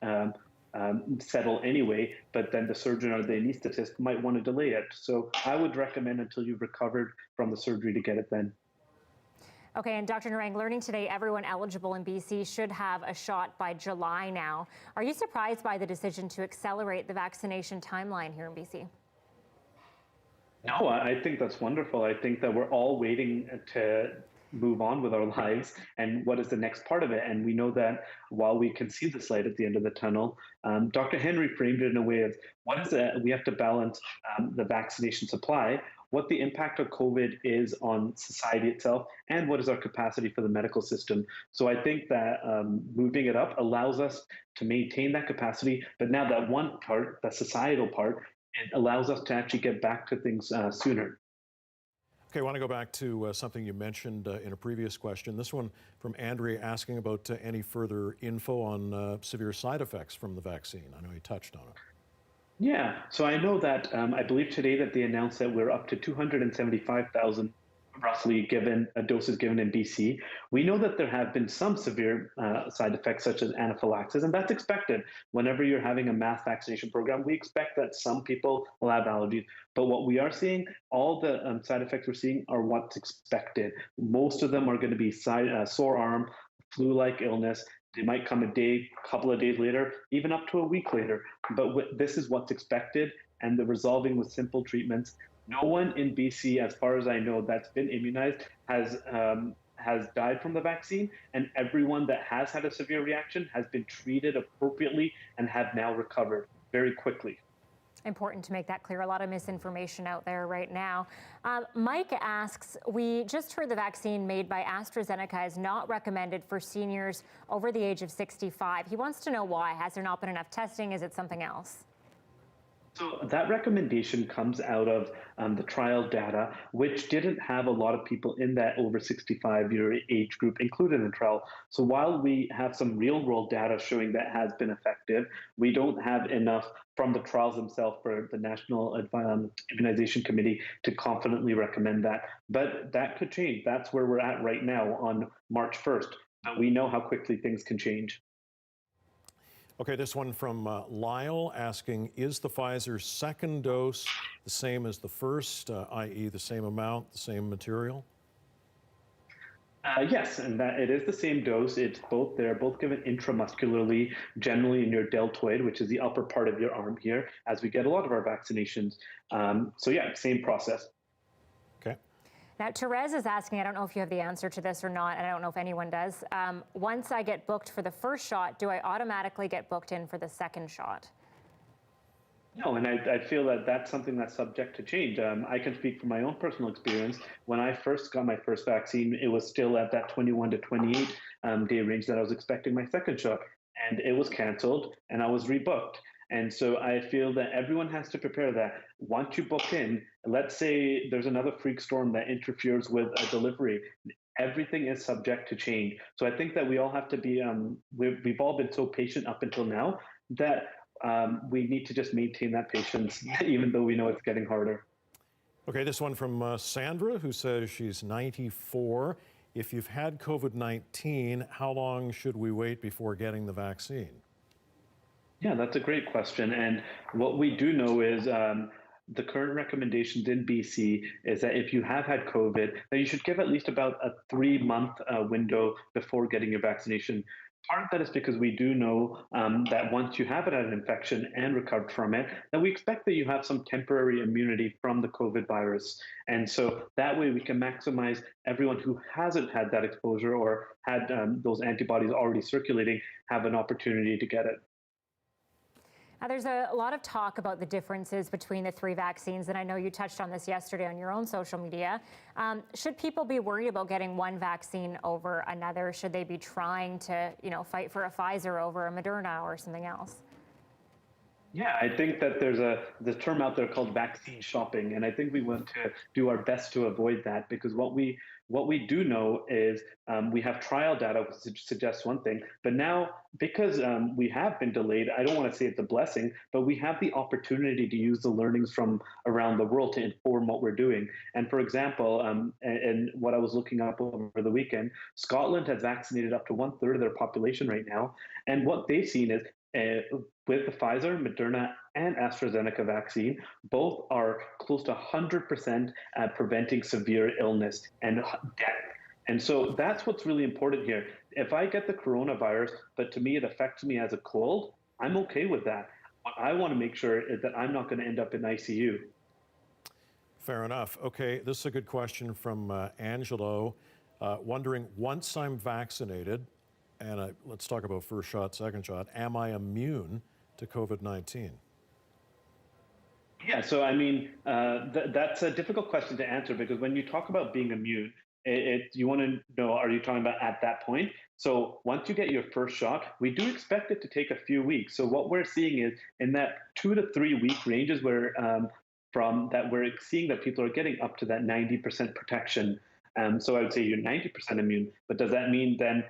[SPEAKER 6] settle anyway, but then the surgeon or the anesthetist might want to delay it. So I would recommend until you've recovered from the surgery to get it then.
[SPEAKER 1] Okay, and Dr. Narang, learning today everyone eligible in BC should have a shot by July now. Are you surprised by the decision to accelerate the vaccination timeline here in BC?
[SPEAKER 6] No, I think that's wonderful. I think that we're all waiting to move on with our lives and what is the next part of it. And we know that while we can see this light at the end of the tunnel, Dr. Henry framed it in a way of what is it? We have to balance the vaccination supply, what the impact of COVID is on society itself, and what is our capacity for the medical system. So I think that moving it up allows us to maintain that capacity, but now that one part, the societal part, it allows us to actually get back to things sooner.
[SPEAKER 3] Okay, I want to go back to something you mentioned in a previous question. This one from Andrea asking about any further info on severe side effects from the vaccine. I know you touched on it.
[SPEAKER 6] Yeah, so I know that I believe today that they announced that we're up to 275,000 roughly doses given in BC. We know that there have been some severe side effects such as anaphylaxis, and that's expected. Whenever you're having a mass vaccination program, we expect that some people will have allergies. But what we are seeing, all the side effects we're seeing are what's expected. Most of them are going to be sore arm, flu-like illness. They might come a couple of days later, even up to a week later. But this is what's expected, and the resolving with simple treatments No one in BC, as far as I know, that's been immunized has died from the vaccine, and everyone that has had a severe reaction has been treated appropriately and have now recovered very quickly.
[SPEAKER 1] Important to make that clear. A lot of misinformation out there right now. Mike asks, we just heard the vaccine made by AstraZeneca is not recommended for seniors over the age of 65. He wants to know why. Has there not been enough testing? Is it something else?
[SPEAKER 6] So that recommendation comes out of the trial data, which didn't have a lot of people in that over 65-year age group included in the trial. So while we have some real-world data showing that has been effective, we don't have enough from the trials themselves for the National Immunization Committee to confidently recommend that. But that could change. That's where we're at right now on March 1st. But we know how quickly things can change.
[SPEAKER 3] Okay, this one from Lyle asking, is the Pfizer second dose the same as the first, i.e. the same amount, the same material?
[SPEAKER 6] Yes, and that it is the same dose. It's both. They're both given intramuscularly, generally in your deltoid, which is the upper part of your arm here, as we get a lot of our vaccinations. So yeah, same process.
[SPEAKER 1] Now, Therese is asking, I don't know if you have the answer to this or not, and I don't know if anyone does. Once I get booked for the first shot, do I automatically get booked in for the second shot?
[SPEAKER 6] No, and I feel that that's something that's subject to change. I can speak from my own personal experience. When I first got my first vaccine, it was still at that 21 to 28 day range that I was expecting my second shot, and it was canceled, and I was rebooked. And so I feel that everyone has to prepare that. Once you book in, let's say there's another freak storm that interferes with a delivery, everything is subject to change. So I think that we all have to be, we've all been so patient up until now that we need to just maintain that patience, even though we know it's getting harder.
[SPEAKER 3] Okay, this one from Sandra, who says she's 94. If you've had COVID-19, how long should we wait before getting the vaccine?
[SPEAKER 6] Yeah, that's a great question. And what we do know is the current recommendations in BC is that if you have had COVID, then you should give at least about a 3-month window before getting your vaccination. Part of that is because we do know that once you have had an infection and recovered from it, then we expect that you have some temporary immunity from the COVID virus. And so that way we can maximize everyone who hasn't had that exposure or had those antibodies already circulating have an opportunity to get it.
[SPEAKER 1] Now, there's a lot of talk about the differences between the 3 vaccines, and I know you touched on this yesterday on your own social media. Should people be worried about getting one vaccine over another? Should they be trying to, fight for a Pfizer over a Moderna or something else?
[SPEAKER 6] Yeah, I think that there's the term out there called vaccine shopping, and I think we want to do our best to avoid that, because what we do know is we have trial data which suggests one thing, but now because we have been delayed, I don't want to say it's a blessing, but we have the opportunity to use the learnings from around the world to inform what we're doing. And for example, and what I was looking up over the weekend, Scotland has vaccinated up to 1/3 of their population right now, and what they've seen is with the Pfizer, Moderna, and AstraZeneca vaccine, both are close to 100% at preventing severe illness and death. And so that's what's really important here. If I get the coronavirus, but to me it affects me as a cold, I'm okay with that. What I want to make sure is that I'm not going to end up in ICU.
[SPEAKER 3] Fair enough. Okay, this is a good question from Angelo, wondering, once I'm vaccinated, and let's talk about first shot, second shot, am I immune to COVID-19?
[SPEAKER 6] Yeah, so I mean, that's a difficult question to answer, because when you talk about being immune, you want to know, are you talking about at that point? So once you get your first shot, we do expect it to take a few weeks. So what we're seeing is in that 2 to 3 week ranges where from that we're seeing that people are getting up to that 90% protection. So I would say you're 90% immune, but does that mean then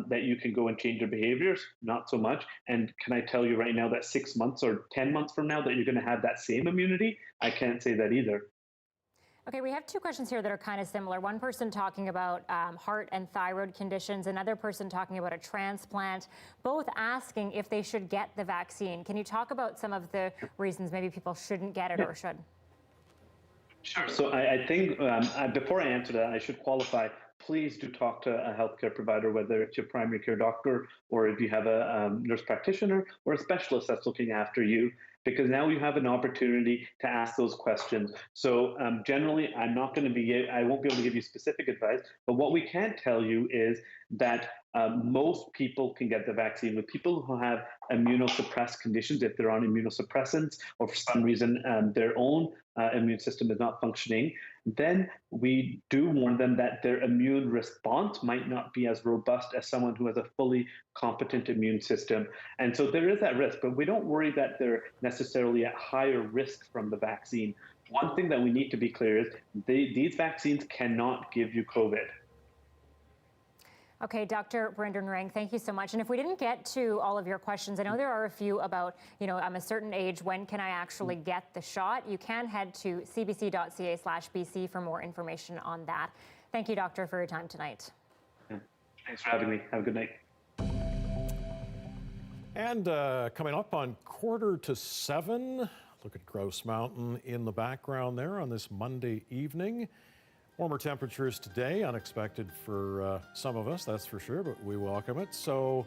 [SPEAKER 6] that you can go and change your behaviors? Not so much. And can I tell you right now that 6 months or 10 months from now that you're going to have that same immunity? I can't say that either.
[SPEAKER 1] Okay, we have 2 questions here that are kind of similar. One person talking about heart and thyroid conditions, another person talking about a transplant, both asking if they should get the vaccine. Can you talk about some of the reasons maybe people shouldn't get it or should?
[SPEAKER 6] Sure. So I think before I answer that, I should qualify. please do talk to a healthcare provider, whether it's your primary care doctor or if you have a nurse practitioner or a specialist that's looking after you, because now you have an opportunity to ask those questions. So generally, I won't be able to give you specific advice, but what we can tell you is that most people can get the vaccine. With people who have immunosuppressed conditions, if they're on immunosuppressants or for some reason their own immune system is not functioning, then we do warn them that their immune response might not be as robust as someone who has a fully competent immune system. And so there is that risk, but we don't worry that they're necessarily at higher risk from the vaccine. One thing that we need to be clear is these vaccines cannot give you COVID.
[SPEAKER 1] Okay, Dr. Brendan Rang, thank you so much. And if we didn't get to all of your questions, I know there are a few about, I'm a certain age, when can I actually get the shot? You can head to cbc.ca/BC for more information on that. Thank you, Doctor, for your time tonight.
[SPEAKER 6] Thanks for having me. Have a good night.
[SPEAKER 3] And coming up on 6:45, look at Grouse Mountain in the background there on this Monday evening. Warmer temperatures today, unexpected for some of us, that's for sure, but we welcome it. So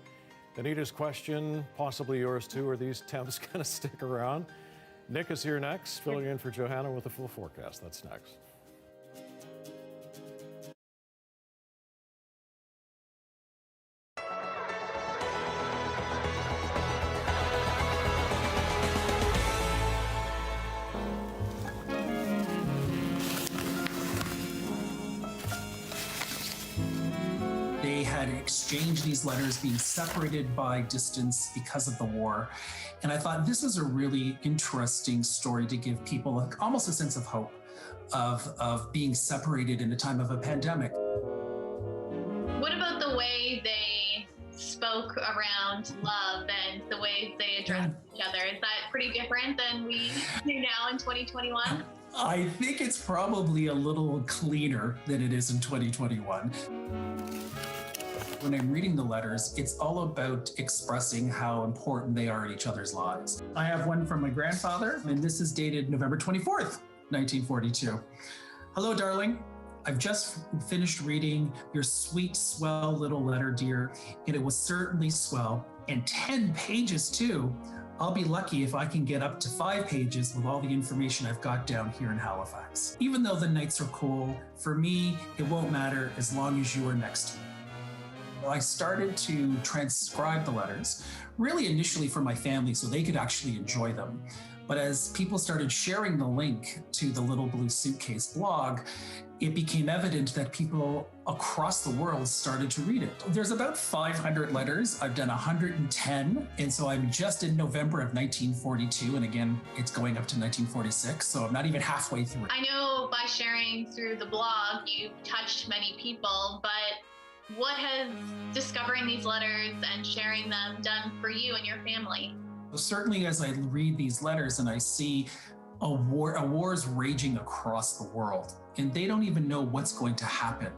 [SPEAKER 3] Anita's question, possibly yours too, are these temps going to stick around? Nick is here next, filling in for Johanna with a full forecast. That's next.
[SPEAKER 2] They had exchanged these letters, being separated by distance because of the war. And I thought this is a really interesting story to give people almost a sense of hope of being separated in a time of a pandemic.
[SPEAKER 8] What about the way they spoke around love and the way they addressed each other? Is that pretty different than we do now in 2021?
[SPEAKER 2] I think it's probably a little cleaner than it is in 2021. When I'm reading the letters, it's all about expressing how important they are in each other's lives. I have one from my grandfather, and this is dated November 24th, 1942. Hello, darling. I've just finished reading your sweet, swell little letter, dear, and it was certainly swell, and 10 pages too. I'll be lucky if I can get up to 5 pages with all the information I've got down here in Halifax. Even though the nights are cool, for me, it won't matter as long as you are next to me. I started to transcribe the letters, really initially for my family so they could actually enjoy them. But as people started sharing the link to the Little Blue Suitcase blog, it became evident that people across the world started to read it. There's about 500 letters. I've done 110. And so I'm just in November of 1942. And again, it's going up to 1946. So I'm not even halfway through.
[SPEAKER 8] I know by sharing through the blog, you've touched many people, but what has discovering these letters and sharing them done for you and your family?
[SPEAKER 2] Certainly as I read these letters and I see a war is raging across the world and they don't even know what's going to happen.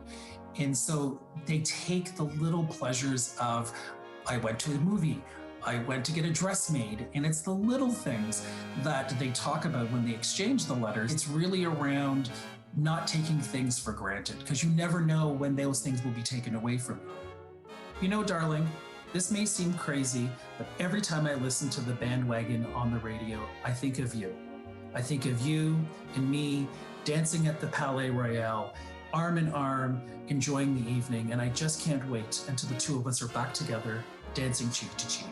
[SPEAKER 2] And so they take the little pleasures of, I went to a movie, I went to get a dress made, and it's the little things that they talk about when they exchange the letters. It's really around not taking things for granted, because you never know when those things will be taken away from you. You know, darling, this may seem crazy, but every time I listen to the bandwagon on the radio, I think of you. I think of you and me dancing at the Palais Royal, arm in arm, enjoying the evening, and I just can't wait until the two of us are back together, dancing cheek to cheek.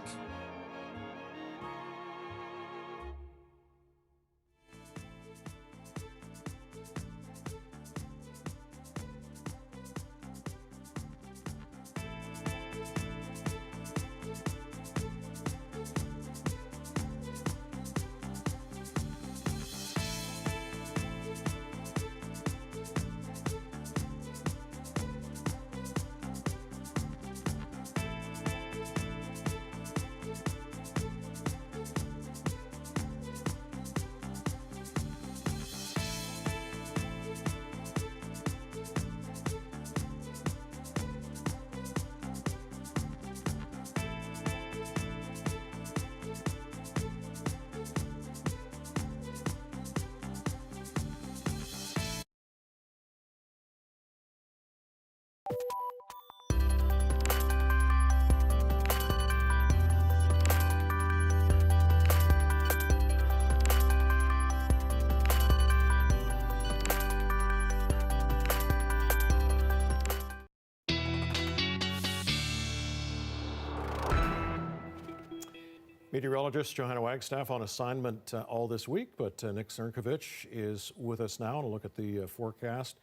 [SPEAKER 3] Meteorologist Johanna Wagstaff on assignment all this week, but Nick Czernkovich is with us now to look at the forecast.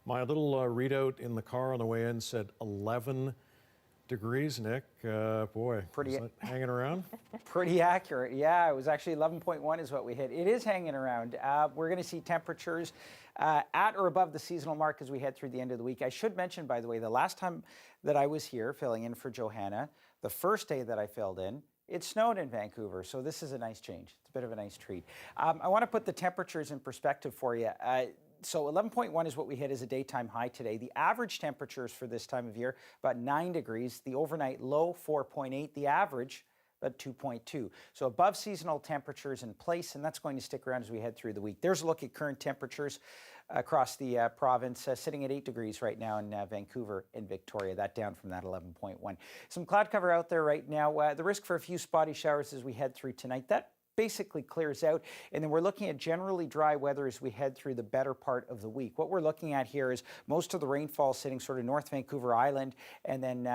[SPEAKER 3] My little readout in the car on the way in said 11 degrees, Nick. Boy, is that hanging around?
[SPEAKER 7] Pretty accurate, yeah. It was actually 11.1 is what we hit. It is hanging around. We're going to see temperatures at or above the seasonal mark as we head through the end of the week. I should mention, by the way, the last time that I was here filling in for Johanna, the first day that I filled in, it snowed in Vancouver, so this is a nice change. It's a bit of a nice treat. I want to put the temperatures in perspective for you. So 11.1 is what we hit as a daytime high today. The average temperatures for this time of year, about 9 degrees. The overnight low, 4.8. The average, about 2.2. So above seasonal temperatures in place, and that's going to stick around as we head through the week. There's a look at current temperatures across the province, sitting at 8 degrees right now in Vancouver and Victoria. That down from that 11.1. Some cloud cover out there right now. The risk for a few spotty showers as we head through tonight. That basically clears out, and then we're looking at generally dry weather as we head through the better part of the week. What we're looking at here is most of the rainfall sitting sort of North Vancouver Island, and then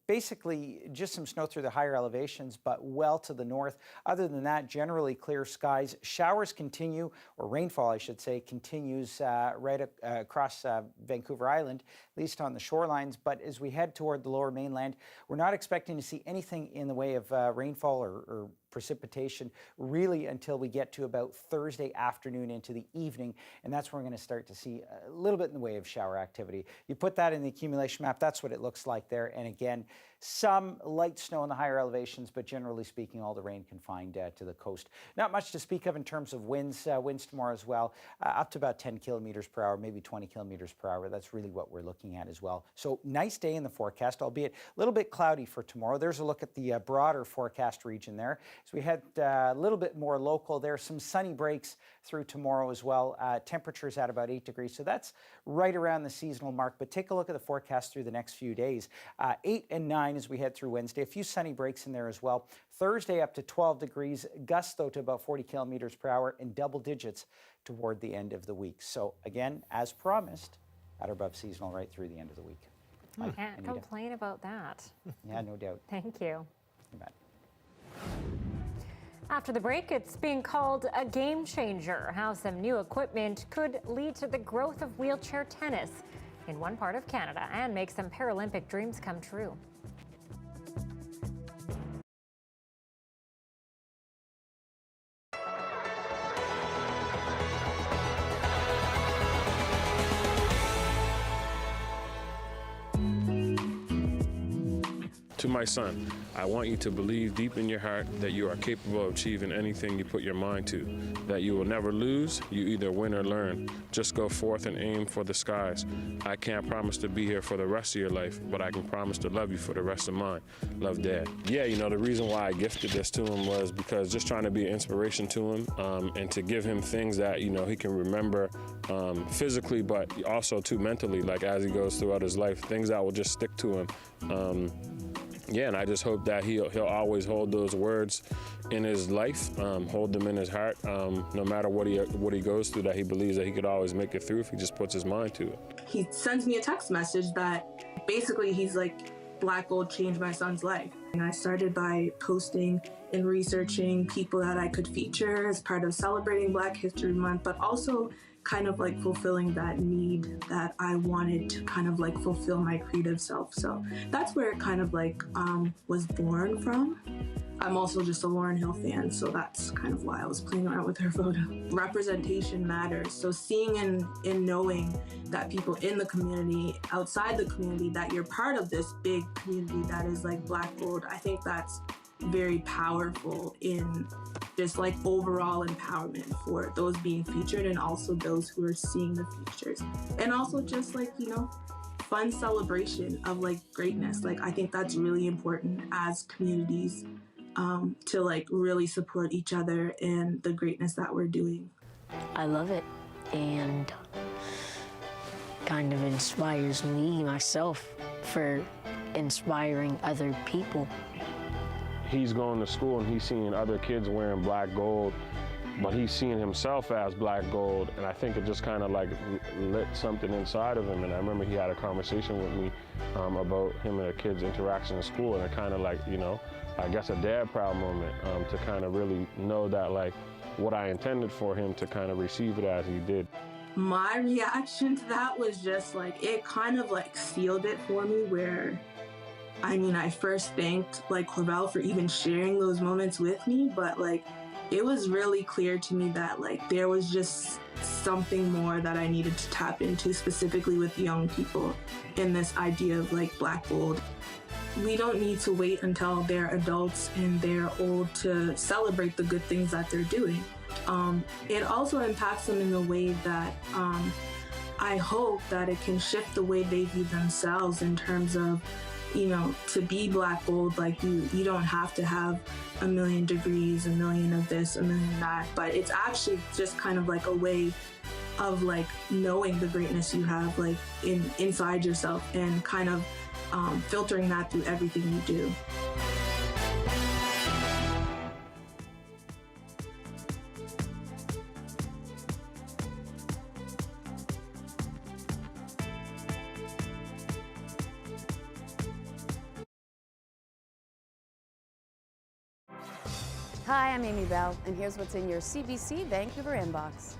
[SPEAKER 7] basically just some snow through the higher elevations, but well to the north. Other than that, generally clear skies. Showers continue, or rainfall, I should say, continues right across Vancouver Island, at least on the shorelines. But as we head toward the lower mainland, we're not expecting to see anything in the way of rainfall or precipitation really until we get to about Thursday afternoon into the evening, and that's where we're going to start to see a little bit in the way of shower activity. You put that in the accumulation map, that's what it looks like there, and again, some light snow in the higher elevations, but generally speaking, all the rain confined to the coast. Not much to speak of in terms of winds. Winds tomorrow as well, up to about 10 kilometers per hour, maybe 20 kilometers per hour. That's really what we're looking at as well. So nice day in the forecast, albeit a little bit cloudy for tomorrow. There's a look at the broader forecast region there. So we had a little bit more local there, some sunny breaks through tomorrow as well. Temperatures at about 8 degrees, so that's right around the seasonal mark. But take a look at the forecast through the next few days. 8 and 9 as we head through Wednesday. A few sunny breaks in there as well. Thursday up to 12 degrees, gusts though to about 40 kilometers per hour, and double digits toward the end of the week. So again, as promised, at or above seasonal right through the end of the week.
[SPEAKER 1] I can't complain about that.
[SPEAKER 7] Yeah, no doubt.
[SPEAKER 1] Thank you.
[SPEAKER 7] You bet.
[SPEAKER 1] After the break, it's being called a game changer, how some new equipment could lead to the growth of wheelchair tennis in one part of Canada and make some Paralympic dreams come true.
[SPEAKER 10] To my son, I want you to believe deep in your heart that you are capable of achieving anything you put your mind to, that you will never lose, you either win or learn. Just go forth and aim for the skies. I can't promise to be here for the rest of your life, but I can promise to love you for the rest of mine. Love, Dad. Yeah, you know, the reason why I gifted this to him was because just trying to be an inspiration to him and to give him things that, you know, he can remember physically, but also too mentally, like as he goes throughout his life, things that will just stick to him. Yeah, and I just hope that he'll always hold those words in his life, hold them in his heart, no matter what he goes through, that he believes that he could always make it through if he just puts his mind to it.
[SPEAKER 11] He sends me a text message that basically he's like, Black Gold changed my son's life. And I started by posting and researching people that I could feature as part of celebrating Black History Month, but also kind of like fulfilling that need that I wanted to kind of like fulfill my creative self. So that's where it kind of like was born from. I'm also just a Lauryn Hill fan, so that's kind of why I was playing around with her photo. Representation matters. So seeing and knowing that people in the community, outside the community, that you're part of this big community that is like Black Gold, I think that's very powerful in just like overall empowerment for those being featured and also those who are seeing the features. And also just like, you know, fun celebration of like greatness. Like I think that's really important as communities to like really support each other and the greatness that we're doing.
[SPEAKER 20] I love it and kind of inspires me myself for inspiring other people.
[SPEAKER 10] He's going to school and he's seeing other kids wearing Black Gold but he's seeing himself as black gold, and I think it just kind of like lit something inside of him. And I remember he had a conversation with me about him and a kid's interaction in school, and it kind of like, you know, I guess a dad proud moment to kind of really know that like what I intended for him to kind of receive it as he did.
[SPEAKER 11] My reaction to that was just like, it kind of like sealed it for me, where I first thanked like Clavel for even sharing those moments with me, but like it was really clear to me that like there was just something more that I needed to tap into, specifically with young people, in this idea of like black gold. We don't need to wait until they're adults and they're old to celebrate the good things that they're doing. It also impacts them in the way that I hope that it can shift the way they view themselves, in terms of, you know, to be black gold, like you don't have to have 1 million degrees, 1 million of this, 1 million of that, but it's actually just kind of like a way of like knowing the greatness you have like inside yourself, and kind of filtering that through everything you do.
[SPEAKER 9] Hi, I'm Amy Bell, and here's what's in your CBC Vancouver inbox.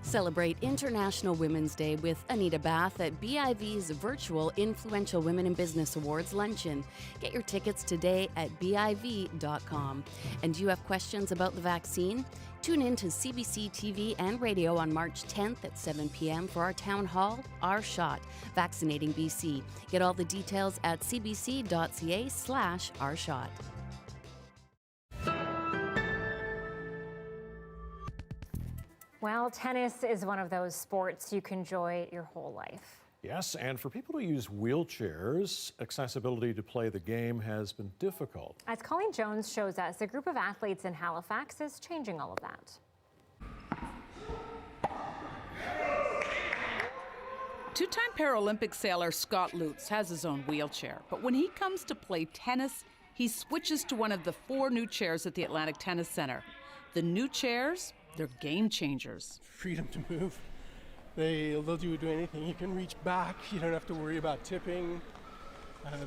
[SPEAKER 12] Celebrate International Women's Day with Anita Bathe at BIV's virtual Influential Women in Business Awards luncheon. Get your tickets today at BIV.com. And do you have questions about the vaccine? Tune in to CBC TV and radio on March 10th at 7 p.m. for our town hall, Our Shot, Vaccinating BC. Get all the details at cbc.ca/ourshot.
[SPEAKER 1] Well, tennis is one of those sports you can enjoy your whole life.
[SPEAKER 3] Yes, and for people who use wheelchairs, accessibility to play the game has been difficult.
[SPEAKER 1] As Colleen Jones shows us, a group of athletes in Halifax is changing all of that.
[SPEAKER 13] Two-time Paralympic sailor Scott Lutz has his own wheelchair, but when he comes to play tennis, he switches to one of the 4 new chairs at the Atlantic Tennis Center. The new chairs, they're game changers.
[SPEAKER 14] Freedom to move. They'll do anything. You can reach back. You don't have to worry about tipping.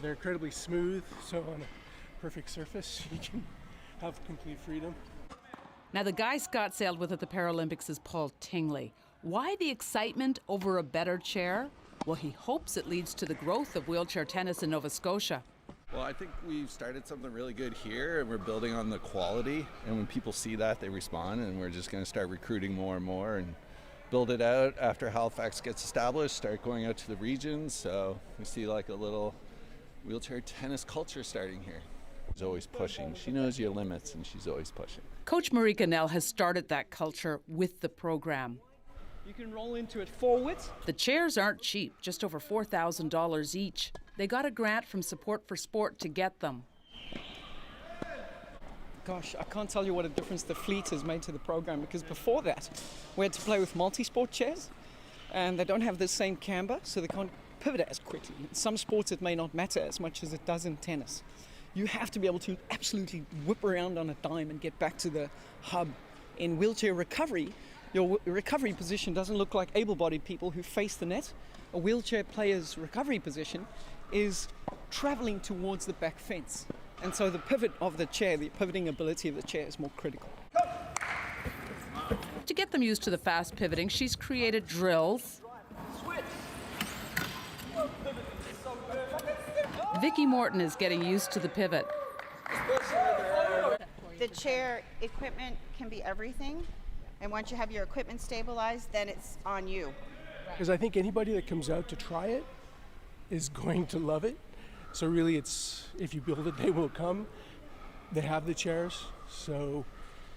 [SPEAKER 14] They're incredibly smooth, so on a perfect surface, you can have complete freedom.
[SPEAKER 13] Now, the guy Scott sailed with at the Paralympics is Paul Tingley. Why the excitement over a better chair? Well, he hopes it leads to the growth of wheelchair tennis in Nova Scotia.
[SPEAKER 21] Well, I think we've started something really good here, and we're building on the quality. And when people see that, they respond, and we're just going to start recruiting more and more and build it out after Halifax gets established, start going out to the regions. So we see like a little wheelchair tennis culture starting here. She's always pushing. She knows your limits, and she's always pushing.
[SPEAKER 13] Coach Marika Nell has started that culture with the program.
[SPEAKER 22] You can roll into it forwards.
[SPEAKER 13] The chairs aren't cheap, just over $4,000 each. They got a grant from Support for Sport to get them.
[SPEAKER 22] Gosh, I can't tell you what a difference the fleet has made to the program, because before that, we had to play with multi-sport chairs, and they don't have the same camber, so they can't pivot as quickly. In some sports, it may not matter as much as it does in tennis. You have to be able to absolutely whip around on a dime and get back to the hub. In wheelchair recovery, your recovery position doesn't look like able-bodied people who face the net. A wheelchair player's recovery position is traveling towards the back fence. And so the pivot of the chair, the pivoting ability of the chair is more critical.
[SPEAKER 13] To get them used to the fast pivoting, she's created drills. Vicky Morton is getting used to the pivot.
[SPEAKER 23] The chair equipment can be everything. And once you have your equipment stabilized, then it's on you.
[SPEAKER 14] Because I think anybody that comes out to try it is going to love it. So really, it's if you build it, they will come. They have the chairs, so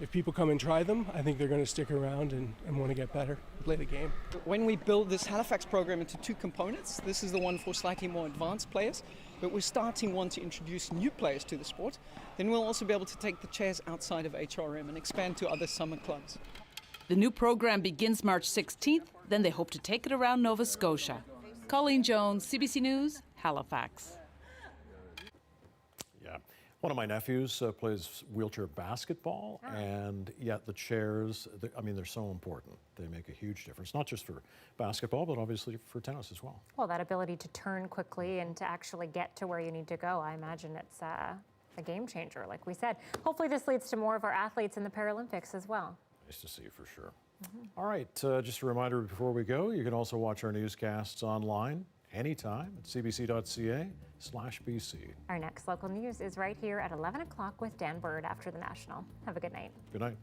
[SPEAKER 14] if people come and try them, I think they're going to stick around and want to get better, play the game.
[SPEAKER 22] When we build this Halifax program into 2 components, this is the one for slightly more advanced players, but we're starting one to introduce new players to the sport. Then we'll also be able to take the chairs outside of HRM and expand to other summer clubs.
[SPEAKER 13] The new program begins March 16th, then they hope to take it around Nova Scotia. Colleen Jones, CBC News, Halifax.
[SPEAKER 3] Yeah. One of my nephews plays wheelchair basketball, and yet the chairs, I mean, they're so important. They make a huge difference, not just for basketball, but obviously for tennis as well.
[SPEAKER 1] Well, that ability to turn quickly and to actually get to where you need to go, I imagine it's a game changer, like we said. Hopefully this leads to more of our athletes in the Paralympics as well.
[SPEAKER 3] Nice to see you for sure. All right, just a reminder before we go, you can also watch our newscasts online anytime at cbc.ca/BC.
[SPEAKER 1] Our next local news is right here at 11 o'clock with Dan Bird after the National. Have a good night.
[SPEAKER 3] Good night.